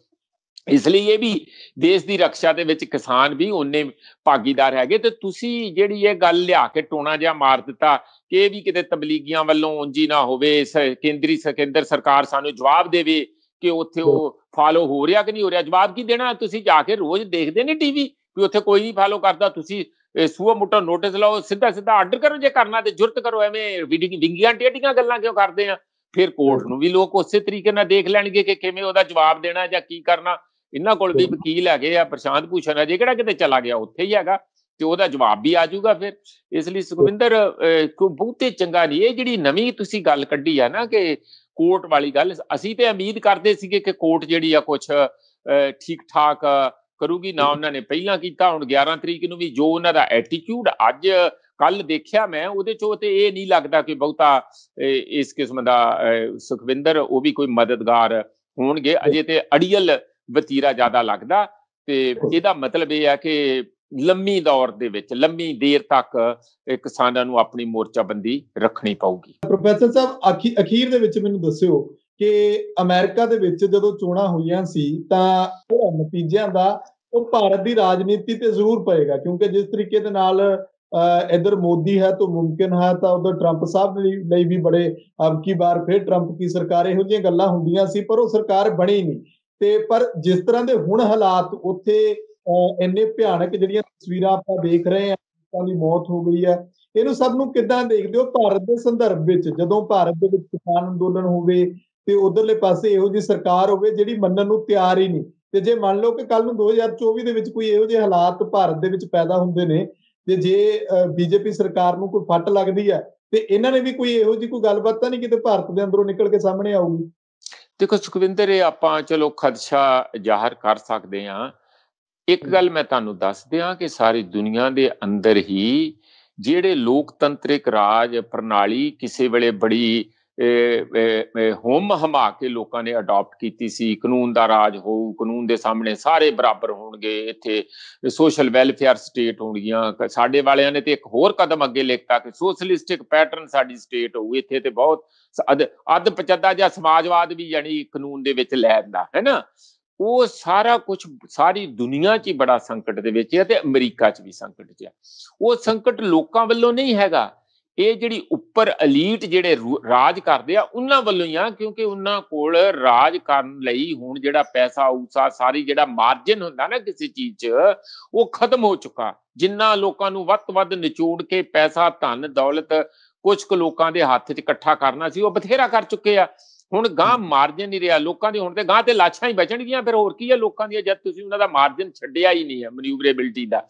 ਇਸ ਲਈ ਇਹ ਵੀ ਦੇਸ਼ ਦੀ ਰਕਸ਼ਾ ਦੇ ਵਿੱਚ ਕਿਸਾਨ ਵੀ ਉਨੇ ਭਾਗੀਦਾਰ ਹੈਗੇ। ਤੇ ਤੁਸੀਂ ਜਿਹੜੀ ਇਹ ਗੱਲ ਲਿਆ ਕੇ ਟੋਣਾ ਜਿਹਾ ਮਾਰ ਦਿੱਤਾ ਕਿ ਇਹ ਵੀ ਕਿਤੇ ਤਬਲੀਗੀਆਂ ਵੱਲੋਂ ਉਂਝ ਨਾ ਹੋਵੇ, ਕੇਂਦਰ ਸਰਕਾਰ ਸਾਨੂੰ ਜਵਾਬ ਦੇਵੇ ਕਿ ਉੱਥੇ ਉਹ ਫਾਲੋ ਹੋ ਰਿਹਾ ਕਿ ਨਹੀਂ ਹੋ ਰਿਹਾ। ਜਵਾਬ ਕੀ ਦੇਣਾ? ਤੁਸੀਂ ਜਾ ਕੇ ਰੋਜ਼ ਦੇਖਦੇ ਨੇ ਟੀਵੀ ਵੀ ਉੱਥੇ ਕੋਈ ਨਹੀਂ ਫਾਲੋ ਕਰਦਾ। ਤੁਸੀਂ ਸੂਆ ਮੁੱਟਾ ਨੋਟਿਸ ਲਾਓ, ਸਿੱਧਾ ਆਰਡਰ ਕਰੋ, ਜੇ ਕਰਨਾ ਤੇ ਜੁਰਤ ਕਰੋ। ਐਵੇਂ ਵਿੰਗੀਆਂ ਟੇਢੀਆਂ ਗੱਲਾਂ ਕਿਉਂ ਕਰਦੇ ਆ? ਫਿਰ ਕੋਰਟ ਨੂੰ ਵੀ ਲੋਕ ਉਸੇ ਤਰੀਕੇ ਨਾਲ ਦੇਖ ਲੈਣਗੇ ਕਿ ਕਿਵੇਂ ਉਹਦਾ ਜਵਾਬ ਦੇਣਾ ਜਾਂ ਕੀ ਕਰਨਾ। ਇਹਨਾਂ ਕੋਲ ਵੀ ਵਕੀਲ ਹੈਗੇ ਆ, ਪ੍ਰਸ਼ਾਂਤ ਭੂਸ਼ਣ ਅਜੇ ਕਿਹੜਾ ਕਿਤੇ ਚਲਾ ਗਿਆ, ਉੱਥੇ ਹੀ ਹੈਗਾ ਤੇ ਉਹਦਾ ਜਵਾਬ ਵੀ ਆ ਜਾਊਗਾ ਫਿਰ। ਇਸ ਲਈ ਸੁਖਵਿੰਦਰ ਕੋਈ ਬਹੁਤੇ ਚੰਗਾ ਨਹੀਂ। ਇਹ ਜਿਹੜੀ ਨਵੀਂ ਤੁਸੀਂ ਗੱਲ ਕੱਢੀ ਆ ਨਾ ਕਿ ਕੋਰਟ ਵਾਲੀ ਗੱਲ, ਅਸੀਂ ਤੇ ਉਮੀਦ ਕਰਦੇ ਸੀਗੇ ਕਿ ਕੋਰਟ ਜਿਹੜੀ ਆ ਕੁਛ ਠੀਕ ਠਾਕ ਕਰੂਗੀ ਨਾ। ਉਹਨਾਂ ਨੇ ਪਹਿਲਾਂ ਕੀਤਾ, ਹੁਣ 11 ਤਰੀਕ ਨੂੰ ਵੀ ਜੋ ਉਹਨਾਂ ਦਾ ਐਟੀਟਿਊਡ ਅੱਜ ਕੱਲ ਦੇਖਿਆ ਮੈਂ, ਉਹਦੇ ਚੋਂ ਤੇ ਇਹ ਨਹੀਂ ਲੱਗਦਾ ਕਿ ਬਹੁਤਾ ਇਸ ਕਿਸਮ ਦਾ ਸੁਖਵਿੰਦਰ ਉਹ ਵੀ ਕੋਈ ਮਦਦਗਾਰ ਹੋਣਗੇ। ਅਜੇ ਤੇ ਅੜੀਅਲ ਵਤੀਰਾ ਜ਼ਿਆਦਾ ਲੱਗਦਾ। ਤੇ ਇਹਦਾ ਮਤਲਬ ਇਹ ਹੈ ਕਿ ਲੰਮੀ ਦੌਰ ਦੇ ਵਿੱਚ, ਲੰਮੀ ਦੇਰ ਤੱਕ ਕਿਸਾਨਾਂ ਨੂੰ ਆਪਣੀ ਮੋਰਚਾਬੰਦੀ ਰੱਖਣੀ ਪਊਗੀ। ਪ੍ਰੋਫੈਸਰ ਸਾਹਿਬ, ਅਖੀਰ ਦੇ ਵਿੱਚ ਮੈਨੂੰ ਦੱਸਿਓ ਕਿ ਅਮਰੀਕਾ ਦੇ ਵਿੱਚ ਜਦੋਂ ਚੋਣਾਂ ਹੋਈਆਂ ਸੀ ਤਾਂ ਉਹ ਨਤੀਜਿਆਂ ਦਾ ਉਹ ਭਾਰਤ ਦੀ ਰਾਜਨੀਤੀ ਤੇ ਜ਼ਰੂਰ ਪਏਗਾ, ਕਿਉਂਕਿ ਜਿਸ ਤਰੀਕੇ ਦੇ ਨਾਲ ਇੱਧਰ ਮੋਦੀ ਹੈ ਤਾਂ ਮੁਮਕਿਨ ਹੈ ਤਾਂ ਉਧਰ ਟਰੰਪ ਸਾਹਿਬ ਲਈ ਵੀ ਬੜੇ ਅਬ ਕੀ ਬਾਰ ਫਿਰ ਟਰੰਪ ਦੀ ਸਰਕਾਰ, ਇਹੋ ਜਿਹੀਆਂ ਗੱਲਾਂ ਹੁੰਦੀਆਂ ਸੀ ਪਰ ਉਹ ਸਰਕਾਰ ਬਣੀ ਨਹੀਂ। ਤੇ ਪਰ ਜਿਸ ਤਰ੍ਹਾਂ ਦੇ ਹੁਣ ਹਾਲਾਤ ਉੱਥੇ ਇੰਨੇ ਭਿਆਨਕ ਜਿਹੜੀਆਂ ਤਸਵੀਰਾਂ ਆਪਾਂ ਦੇਖ ਰਹੇ ਹਾਂ, ਲੋਕਾਂ ਦੀ ਮੌਤ ਹੋ ਗਈ ਹੈ, ਇਹਨੂੰ ਸਭ ਨੂੰ ਕਿੱਦਾਂ ਦੇਖਦੇ ਹੋ ਭਾਰਤ ਦੇ ਸੰਦਰਭ ਵਿੱਚ? ਜਦੋਂ ਭਾਰਤ ਦੇ ਵਿੱਚ ਕਿਸਾਨ ਅੰਦੋਲਨ ਹੋਵੇ ਤੇ ਉਧਰਲੇ ਪਾਸੇ ਇਹੋ ਜਿਹੀ ਸਰਕਾਰ ਹੋਵੇ ਜਿਹੜੀ ਮੰਨਣ ਨੂੰ ਤਿਆਰ ਹੀ ਨਹੀਂ, ਤੇ ਜੇ ਮੰਨ ਲਓ ਕਿ ਕੱਲ ਨੂੰ 2024 ਦੇ ਵਿੱਚ ਕੋਈ ਇਹੋ ਜਿਹੇ ਹਾਲਾਤ ਭਾਰਤ ਦੇ ਵਿੱਚ ਪੈਦਾ ਹੁੰਦੇ ਨੇ ਤੇ ਜੇ ਬੀਜੇਪੀ ਸਰਕਾਰ ਨੂੰ ਕੋਈ ਫੱਟ ਲੱਗਦੀ ਹੈ ਤੇ ਇਹਨਾਂ ਨੇ ਵੀ ਕੋਈ ਇਹੋ ਜਿਹੀ ਕੋਈ ਗੱਲਬਾਤ ਤਾਂ ਨਹੀਂ ਕਿਤੇ ਭਾਰਤ ਦੇ ਅੰਦਰੋਂ ਨਿਕਲ ਕੇ ਸਾਹਮਣੇ ਆਊਗੀ? ਦੇਖੋ ਸੁਖਵਿੰਦਰ, ਇਹ ਆਪਾਂ ਚਲੋ ਖਦਸ਼ਾ ਜ਼ਾਹਰ ਕਰ ਸਕਦੇ ਹਾਂ। ਇੱਕ ਗੱਲ ਮੈਂ ਤੁਹਾਨੂੰ ਦੱਸ ਦਿਆਂ ਕਿ ਸਾਰੀ ਦੁਨੀਆ ਦੇ ਅੰਦਰ ਹੀ ਜਿਹੜੇ ਲੋਕਤੰਤਰਿਕ ਰਾਜ ਪ੍ਰਣਾਲੀ ਕਿਸੇ ਵੇਲੇ ਬੜੀ ਹੁੰਮ ਹਮਾ ਕੇ ਲੋਕਾਂ ਨੇ ਅਡਾਪਟ ਕੀਤੀ ਸੀ, ਕਾਨੂੰਨ ਦਾ ਰਾਜ ਹੋਊ, ਕਾਨੂੰਨ ਦੇ ਸਾਹਮਣੇ ਸਾਰੇ ਬਰਾਬਰ ਹੋਣਗੇ, ਇੱਥੇ ਸੋਸ਼ਲ ਵੈਲਫੇਅਰ ਸਟੇਟ ਹੋਣਗੀਆਂ। ਸਾਡੇ ਵਾਲਿਆਂ ਨੇ ਤੇ ਇੱਕ ਹੋਰ ਕਦਮ ਅੱਗੇ ਲਿਖਤਾ ਕਿ ਸੋਸ਼ਲਿਸਟਿਕ ਪੈਟਰਨ ਸਾਡੀ ਸਟੇਟ ਹੋਊ। ਇੱਥੇ ਤੇ ਬਹੁਤ ਅੱਧ ਪਚੱਦਾ ਜਾਂ ਸਮਾਜਵਾਦ ਵੀ ਯਾਨੀ ਕਾਨੂੰਨ ਦੇ ਵਿੱਚ ਲੈ ਆਂਦਾ ਹੈ ਨਾ। ਉਹ ਸਾਰਾ ਕੁਝ ਸਾਰੀ ਦੁਨੀਆ 'ਚ ਹੀ ਬੜਾ ਸੰਕਟ ਦੇ ਵਿੱਚ ਹੈ ਤੇ ਅਮਰੀਕਾ 'ਚ ਵੀ ਸੰਕਟ 'ਚ ਹੈ। ਉਹ ਸੰਕਟ ਲੋਕਾਂ ਵੱਲੋਂ ਨਹੀਂ ਹੈਗਾ, ਇਹ ਜਿਹੜੀ ਉੱਪਰ ਅਲੀਟ ਜਿਹੜੇ ਰਾਜ ਕਰਦੇ ਆ ਉਹਨਾਂ ਵੱਲੋਂ ਹੀ ਆ, ਕਿਉਂਕਿ ਉਹਨਾਂ ਕੋਲ ਰਾਜ ਕਰਨ ਲਈ ਹੁਣ ਜਿਹੜਾ ਪੈਸਾ ਉਸਾ ਸਾਰੀ ਜਿਹੜਾ ਮਾਰਜਨ ਹੁੰਦਾ ਨਾ ਕਿਸੇ ਚੀਜ਼ 'ਚ, ਉਹ ਖਤਮ ਹੋ ਚੁੱਕਾ। ਜਿੰਨਾ ਲੋਕਾਂ ਨੂੰ ਵੱਧ ਤੋਂ ਵੱਧ ਨਿਚੋੜ ਕੇ ਪੈਸਾ, ਧਨ ਦੌਲਤ ਕੁਝ ਕੁ ਲੋਕਾਂ ਦੇ ਹੱਥ 'ਚ ਇਕੱਠਾ ਕਰਨਾ ਸੀ, ਉਹ ਬਥੇਰਾ ਕਰ ਚੁੱਕੇ ਆ। ਹੁਣ ਗਾਂ ਮਾਰਜਨ ਨਹੀਂ ਰਿਹਾ ਲੋਕਾਂ ਦੀ, ਹੁਣ ਤੇ ਗਾਂ ਤੇ ਲਾਸ਼ਾਂ ਹੀ ਬਚਣਗੀਆਂ। ਫਿਰ ਹੋਰ ਕੀ ਹੈ ਲੋਕਾਂ ਦੀਆਂ, ਜਦ ਤੁਸੀਂ ਉਹਨਾਂ ਦਾ ਮਾਰਜਨ ਛੱਡਿਆ ਹੀ ਨਹੀਂ ਹੈ ਮਨਿਊਵਰੇਬਿਲਟੀ ਦਾ।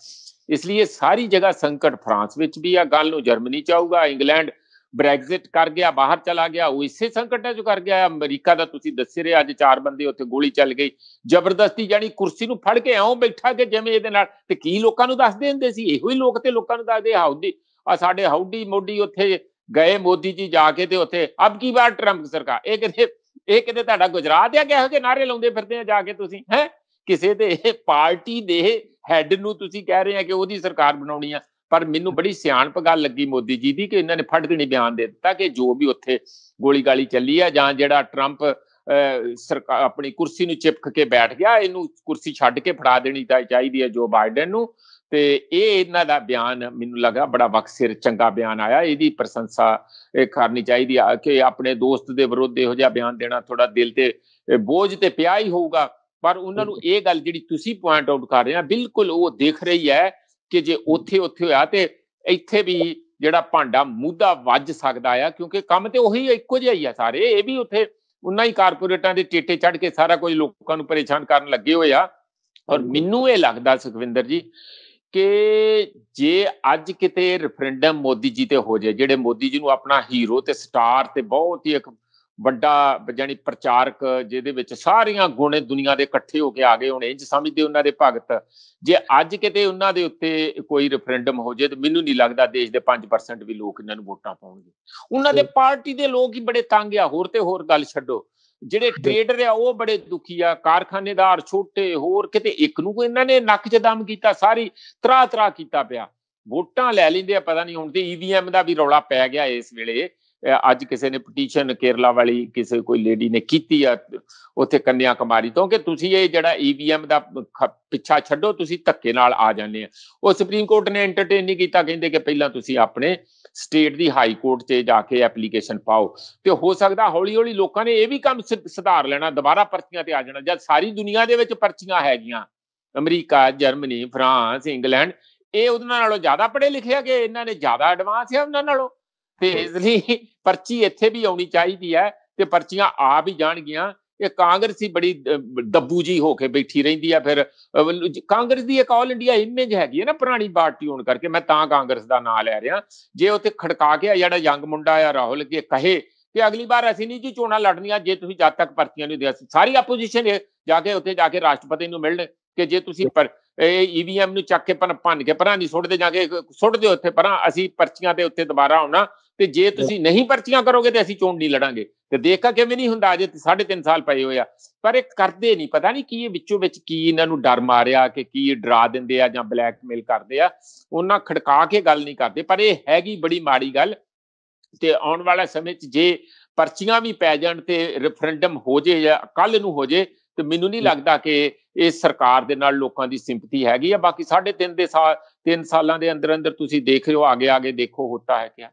ਇਸ ਲਈ ਸਾਰੀ ਜਗ੍ਹਾ ਸੰਕਟ ਫਰਾਂਸ ਵਿੱਚ ਵੀ ਆ, ਗੱਲ ਨੂੰ ਜਰਮਨੀ ਚ ਆਊਗਾ। ਇੰਗਲੈਂਡ ਬ੍ਰੈਗਜ਼ਿਟ ਕਰ ਗਿਆ, ਬਾਹਰ ਚਲਾ ਗਿਆ, ਉਹ ਇਸੇ ਸੰਕਟਾਂ ਚੋਂ ਕਰ ਗਿਆ। ਅਮਰੀਕਾ ਦਾ ਤੁਸੀਂ ਦੱਸੇ ਰਹੇ, ਅੱਜ 4 ਬੰਦੇ ਉੱਥੇ ਗੋਲੀ ਚੱਲ ਗਈ ਜ਼ਬਰਦਸਤੀ, ਜਾਨੀ ਕੁਰਸੀ ਨੂੰ ਫੜ ਕੇ ਐਉਂ ਬੈਠਾ ਕਿ ਜਿਵੇਂ ਇਹਦੇ ਨਾਲ। ਤੇ ਕੀ ਲੋਕਾਂ ਨੂੰ ਦੱਸਦੇ ਹੁੰਦੇ ਸੀ? ਇਹੋ ਹੀ ਲੋਕ ਤੇ ਲੋਕਾਂ ਨੂੰ ਦੱਸਦੇ ਹਾਉਦੀ ਆ ਸਾਡੇ ਹਾਉਡੀ ਮੋਡੀ ਉੱਥੇ ਗਏ ਮੋਦੀ ਜੀ ਜਾ ਕੇ ਤੇ ਉੱਥੇ ਅਬ ਕੀ ਵਾਰ ਟਰੰਪ ਸਰਕਾਰ। ਇਹ ਕਿਤੇ ਤੁਹਾਡਾ ਗੁਜਰਾਤ ਆ? ਕਿਹੋ ਜਿਹੇ ਨਾਰੇ ਲਾਉਂਦੇ ਫਿਰਦੇ ਆ ਜਾ ਕੇ ਤੁਸੀਂ? ਹੈ ਕਿਸੇ ਦੇ ਪਾਰਟੀ ਦੇ ਹੈਡ ਨੂੰ ਤੁਸੀਂ ਕਹਿ ਰਹੇ ਆ ਕਿ ਉਹਦੀ ਸਰਕਾਰ ਬਣਾਉਣੀ ਆ। ਪਰ ਮੈਨੂੰ ਬੜੀ ਸਿਆਣਪ ਗੱਲ ਲੱਗੀ ਮੋਦੀ ਜੀ ਦੀ ਕਿ ਇਹਨਾਂ ਨੇ ਫਟ ਦੇਣੀ ਬਿਆਨ ਦੇ ਦਿੱਤਾ ਕਿ ਜੋ ਵੀ ਉੱਥੇ ਗੋਲੀ ਗਾਲੀ ਚੱਲੀ ਆ ਜਾਂ ਜਿਹੜਾ ਟਰੰਪ ਸਰਕਾਰ ਆਪਣੀ ਕੁਰਸੀ ਨੂੰ ਚਿਪਕ ਕੇ ਬੈਠ ਗਿਆ, ਇਹਨੂੰ ਕੁਰਸੀ ਛੱਡ ਕੇ ਫੜਾ ਦੇਣੀ ਚਾਹੀਦੀ ਹੈ ਜੋ ਬਾਈਡਨ ਨੂੰ। ਤੇ ਇਹ ਇਹਨਾਂ ਦਾ ਬਿਆਨ ਮੈਨੂੰ ਲੱਗਾ ਬੜਾ ਵਕਸਿਰ ਚੰਗਾ ਬਿਆਨ ਆਇਆ, ਇਹਦੀ ਪ੍ਰਸ਼ੰਸਾ ਕਰਨੀ ਚਾਹੀਦੀ ਆ ਕਿ ਆਪਣੇ ਦੋਸਤ ਦੇ ਵਿਰੁੱਧ ਇਹੋ ਜਿਹਾ ਬਿਆਨ ਦੇਣਾ ਥੋੜਾ ਦਿਲ ਤੇ ਬੋਝ ਤੇ ਪਿਆ ਹੀ ਹੋਊਗਾ। ਪਰ ਉਹਨਾਂ ਨੂੰ ਇਹ ਗੱਲ ਜਿਹੜੀ ਤੁਸੀਂ ਪੁਆਇੰਟ ਆਊਟ ਕਰ ਰਹੇ ਆ ਬਿਲਕੁਲ ਉਹ ਦਿਖ ਰਹੀ ਹੈ ਕਿ ਜੇ ਉੱਥੇ ਹੋਇਆ ਤੇ ਇੱਥੇ ਵੀ ਜਿਹੜਾ ਭਾਂਡਾ ਮੂਧਾ ਵੱਜ ਸਕਦਾ ਆ, ਕਿਉਂਕਿ ਕੰਮ ਤੇ ਉਹੀ ਇੱਕੋ ਜਿਹਾ ਹੀ ਆ ਸਾਰੇ। ਇਹ ਵੀ ਉੱਥੇ ਉਹਨਾਂ ਹੀ ਕਾਰਪੋਰੇਟਾਂ ਦੇ ਟੇਟੇ ਚੜ ਕੇ ਸਾਰਾ ਕੁਝ ਲੋਕਾਂ ਨੂੰ ਪਰੇਸ਼ਾਨ ਕਰਨ ਲੱਗੇ ਹੋਏ ਆ। ਔਰ ਮੈਨੂੰ ਇਹ ਲੱਗਦਾ ਸੁਖਵਿੰਦਰ ਜੀ ਕਿ ਜੇ ਅੱਜ ਕਿਤੇ ਰੈਫਰੈਂਡਮ ਮੋਦੀ ਜੀ ਤੇ ਹੋ ਜਾਏ, ਜਿਹੜੇ ਮੋਦੀ ਜੀ ਨੂੰ ਆਪਣਾ ਹੀਰੋ ਤੇ ਸਟਾਰ ਤੇ ਬਹੁਤ ਹੀ ਇੱਕ ਵੱਡਾ ਜਾਨੀ ਪ੍ਰਚਾਰਕ ਜਿਹਦੇ ਵਿੱਚ ਸਾਰੀਆਂ ਗੁਣ ਦੁਨੀਆ ਦੇ ਇਕੱਠੇ ਹੋ ਕੇ ਆ ਗਏ, ਹੁਣ ਇੰਝ ਸਮਝਦੇ ਉਹਨਾਂ ਦੇ ਭਗਤ, ਜੇ ਅੱਜ ਕਿਤੇ ਉਹਨਾਂ ਦੇ ਉੱਤੇ ਕੋਈ ਰੈਫਰੈਂਡਮ ਹੋ ਜਾਏ ਤਾਂ ਮੈਨੂੰ ਨਹੀਂ ਲੱਗਦਾ ਦੇਸ਼ ਦੇ 5% ਵੀ ਲੋਕ ਇਹਨਾਂ ਨੂੰ ਵੋਟਾਂ ਪਾਉਣਗੇ। ਉਹਨਾਂ ਦੇ ਪਾਰਟੀ ਦੇ ਲੋਕ ਹੀ ਬੜੇ ਤੰਗ ਆ, ਹੋਰ ਤੇ ਹੋਰ ਗੱਲ ਛੱਡੋ। ਜਿਹੜੇ ਟ੍ਰੇਡਰ ਆ ਉਹ ਬੜੇ ਦੁਖੀ ਆ, ਕਾਰਖਾਨੇਦਾਰ ਛੋਟੇ ਹੋਰ ਕਿਤੇ ਇੱਕ ਨੂੰ ਇਹਨਾਂ ਨੇ ਨੱਕ 'ਚ ਦਮ ਕੀਤਾ, ਸਾਰੀ ਤਰਾ ਕੀਤਾ ਪਿਆ। ਵੋਟਾਂ ਲੈ ਲੈਂਦੇ ਆ, ਪਤਾ ਨਹੀਂ ਹੁਣ ਤੇ ਈਵੀਐਮ ਦਾ ਵੀ ਰੌਲਾ ਪੈ ਗਿਆ ਇਸ ਵੇਲੇ ਅੱਜ ਕਿਸੇ ਨੇ ਪਟੀਸ਼ਨ ਕੇਰਲਾ ਵਾਲੀ ਕਿਸੇ ਕੋਈ ਲੇਡੀ ਨੇ ਕੀਤੀ ਆ ਉੱਥੇ ਕੰਨਿਆ ਕੁਮਾਰੀ ਤੋਂ ਕਿ ਤੁਸੀਂ ਇਹ ਜਿਹੜਾ ਈਵੀਐਮ ਦਾ ਪਿੱਛਾ ਛੱਡੋ, ਤੁਸੀਂ ਧੱਕੇ ਨਾਲ ਆ ਜਾਂਦੇ ਆ। ਉਹ ਸੁਪਰੀਮ ਕੋਰਟ ਨੇ ਐਂਟਰਟੇਨ ਨਹੀਂ ਕੀਤਾ, ਕਹਿੰਦੇ ਕਿ ਪਹਿਲਾਂ ਤੁਸੀਂ ਆਪਣੇ ਸਟੇਟ ਦੀ ਹਾਈ ਕੋਰਟ 'ਚ ਜਾ ਕੇ ਐਪਲੀਕੇਸ਼ਨ ਪਾਓ। ਤੇ ਹੋ ਸਕਦਾ ਹੌਲੀ ਹੌਲੀ ਲੋਕਾਂ ਨੇ ਇਹ ਵੀ ਕੰਮ ਸੁਧਾਰ ਲੈਣਾ, ਦੁਬਾਰਾ ਪਰਚੀਆਂ ਤੇ ਆ ਜਾਣਾ। ਜਦ ਸਾਰੀ ਦੁਨੀਆ ਦੇ ਵਿੱਚ ਪਰਚੀਆਂ ਹੈਗੀਆਂ, ਅਮਰੀਕਾ, ਜਰਮਨੀ, ਫਰਾਂਸ, ਇੰਗਲੈਂਡ, ਇਹ ਉਹਨਾਂ ਨਾਲੋਂ ਜ਼ਿਆਦਾ ਪੜ੍ਹੇ ਲਿਖੇ ਆ ਕਿ ਇਹਨਾਂ ਨੇ ਜ਼ਿਆਦਾ ਐਡਵਾਂਸ ਹੈ ਉਹਨਾਂ ਨਾਲੋਂ। ਤੇ ਇਸ ਲਈ ਪਰਚੀ ਇੱਥੇ ਵੀ ਆਉਣੀ ਚਾਹੀਦੀ ਹੈ ਤੇ ਪਰਚੀਆਂ ਆ ਵੀ ਜਾਣਗੀਆਂ। ਇਹ ਕਾਂਗਰਸੀ ਬੜੀ ਦੱਬੂ ਜੀ ਹੋ ਕੇ ਬੈਠੀ ਰਹਿੰਦੀ ਆ। ਫਿਰ ਕਾਂਗਰਸ ਦੀ ਇੱਕ ਆਲ ਇੰਡੀਆ ਇਮੇਜ ਹੈਗੀ ਹੈ ਨਾ ਪੁਰਾਣੀ ਪਾਰਟੀ ਹੋਣ ਕਰਕੇ, ਮੈਂ ਤਾਂ ਕਾਂਗਰਸ ਦਾ ਨਾਂ ਲੈ ਰਿਹਾ। ਜੇ ਉੱਥੇ ਖੜਕਾ ਕੇ ਜਿਹੜਾ ਯੰਗ ਮੁੰਡਾ ਆ ਰਾਹੁਲ ਕੇ ਕਹੇ ਕਿ ਅਗਲੀ ਵਾਰ ਅਸੀਂ ਨਹੀਂ ਜੀ ਚੋਣਾਂ ਲੜਨੀਆਂ ਜੇ ਤੁਸੀਂ ਜਦ ਤੱਕ ਪਰਚੀਆਂ ਨਹੀਂ ਦਿਆ, ਸਾਰੀ ਆਪੋਜੀਸ਼ਨ ਜਾ ਕੇ ਉੱਥੇ ਜਾ ਕੇ ਰਾਸ਼ਟਰਪਤੀ ਨੂੰ ਮਿਲਣ ਕਿ ਜੇ ਤੁਸੀਂ ਈਵੀਐਮ ਨੂੰ ਚੱਕ ਕੇ ਭੰਨ ਕੇ ਪਰਾਂ ਨਹੀਂ ਸੁੱਟਦੇ, ਜਾ ਕੇ ਸੁੱਟ ਦਿਓ ਉੱਥੇ ਪਰਾਂ, ਅਸੀਂ ਪਰਚੀਆਂ ਦੇ ਉੱਤੇ ਦੁਬਾਰਾ ਆਉਣਾ ਤੇ ਜੇ ਤੁਸੀਂ ਨਹੀਂ ਪਰਚੀਆਂ ਕਰੋਗੇ ਤੇ ਅਸੀਂ ਚੋਣ ਨਹੀਂ ਲੜਾਂਗੇ। ਤੇ ਦੇਖਾ ਕਿਵੇਂ ਨਹੀਂ ਹੁੰਦਾ, ਅਜੇ 3.5 ਸਾਲ ਪਏ ਹੋਏ ਆ ਪਰ ਇਹ ਕਰਦੇ ਨਹੀਂ। ਪਤਾ ਨਹੀਂ ਕੀ ਵਿੱਚੋਂ ਵਿੱਚ ਕੀ ਇਹਨਾਂ ਨੂੰ ਡਰ ਮਾਰਿਆ ਕਿ ਕੀ ਡਰਾ ਦਿੰਦੇ ਆ ਜਾਂ ਬਲੈਕਮੇਲ ਕਰਦੇ ਆ, ਉਹਨਾਂ ਖੜਕਾ ਕੇ ਗੱਲ ਨਹੀਂ ਕਰਦੇ। ਪਰ ਇਹ ਹੈਗੀ ਬੜੀ ਮਾੜੀ ਗੱਲ। ਤੇ ਆਉਣ ਵਾਲੇ ਸਮੇਂ 'ਚ ਜੇ ਪਰਚੀਆਂ ਵੀ ਪੈ ਜਾਣ ਤੇ ਰੈਫਰੈਂਡਮ ਹੋ ਜੇ ਜਾਂ ਕੱਲ ਨੂੰ ਹੋ ਜੇ ਤੇ ਮੈਨੂੰ ਨਹੀਂ ਲੱਗਦਾ ਕਿ ਇਸ ਸਰਕਾਰ ਦੇ ਨਾਲ ਲੋਕਾਂ ਦੀ ਸਿੰਪਥੀ ਹੈਗੀ ਆ। ਬਾਕੀ 3.5 ਸਾਲਾਂ ਦੇ ਅੰਦਰ ਅੰਦਰ ਤੁਸੀਂ ਦੇਖ ਰਹੇ ਹੋ, ਆਗੇ ਦੇਖੋ ਹੋਤਾ ਹੈ ਕਿਆ।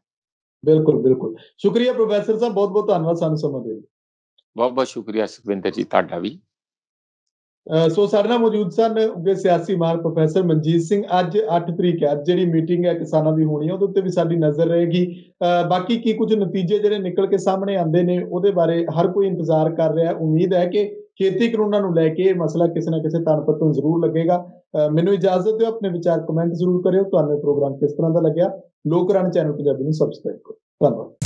ਬਿਲਕੁਲ ਬਿਲकुल ਸ਼ੁਕਰੀਆ ਪ੍ਰੋਫੈਸਰ ਸਾਹਿਬ, ਬਹੁਤ ਬਹੁਤ ਧੰਨਵਾਦ ਸਾਨੂੰ ਸਮਾਂ ਦੇਣ ਲਈ। ਬਹੁਤ ਬਹੁਤ ਸ਼ੁਕਰੀਆ ਸੁਖਵਿੰਦਰ ਜੀ, ਤੁਹਾਡਾ ਵੀ। ਸੋ ਸਾਡੇ ਨਾਲ ਮੌਜੂਦ ਸਨ ਉੱਘੇ ਸਿਆਸੀ ਮਾਹਰ ਪ੍ਰੋਫੈਸਰ ਮਨਜੀਤ ਸਿੰਘ। ਅੱਜ 8 ਤਰੀਕ ਹੈ, ਅੱਜ ਜਿਹੜੀ ਮੀਟਿੰਗ ਹੈ ਕਿਸਾਨਾਂ ਦੀ ਹੋਣੀ ਹੈ ਉਹਦੇ ਉੱਤੇ ਵੀ ਸਾਡੀ ਨਜ਼ਰ ਰਹੇਗੀ। ਬਾਕੀ ਕੀ ਕੁਝ ਨਤੀਜੇ ਜਿਹੜੇ ਨਿਕਲ ਕੇ ਸਾਹਮਣੇ ਆਉਂਦੇ ਨੇ ਉਹਦੇ ਬਾਰੇ ਹਰ ਕੋਈ ਇੰਤਜ਼ਾਰ ਕਰ ਰਿਹਾ। ਉਮੀਦ ਹੈ ਕਿ ਖੇਤੀ ਕਾਨੂੰਨਾਂ ਨੂੰ ਲੈ ਕੇ ਇਹ ਮਸਲਾ ਕਿਸੇ ਨਾ ਕਿਸੇ ਤਣ ਪੱਤਨ ਜ਼ਰੂਰ ਲੱਗੇਗਾ। ਮੈਨੂੰ ਇਜਾਜ਼ਤ ਦਿਓ, ਆਪਣੇ ਵਿਚਾਰ ਕਮੈਂਟ ਜ਼ਰੂਰ ਕਰਿਓ। ਤੁਹਾਨੂੰ ਇਹ ਪ੍ਰੋਗਰਾਮ ਕਿਸ ਤਰ੍ਹਾਂ ਦਾ ਲੱਗਿਆ? ਲੋਕ ਰਾਣੀ ਚੈਨਲ ਪੰਜਾਬੀ ਨੂੰ ਸਬਸਕ੍ਰਾਈਬ ਕਰੋ। ਧੰਨਵਾਦ।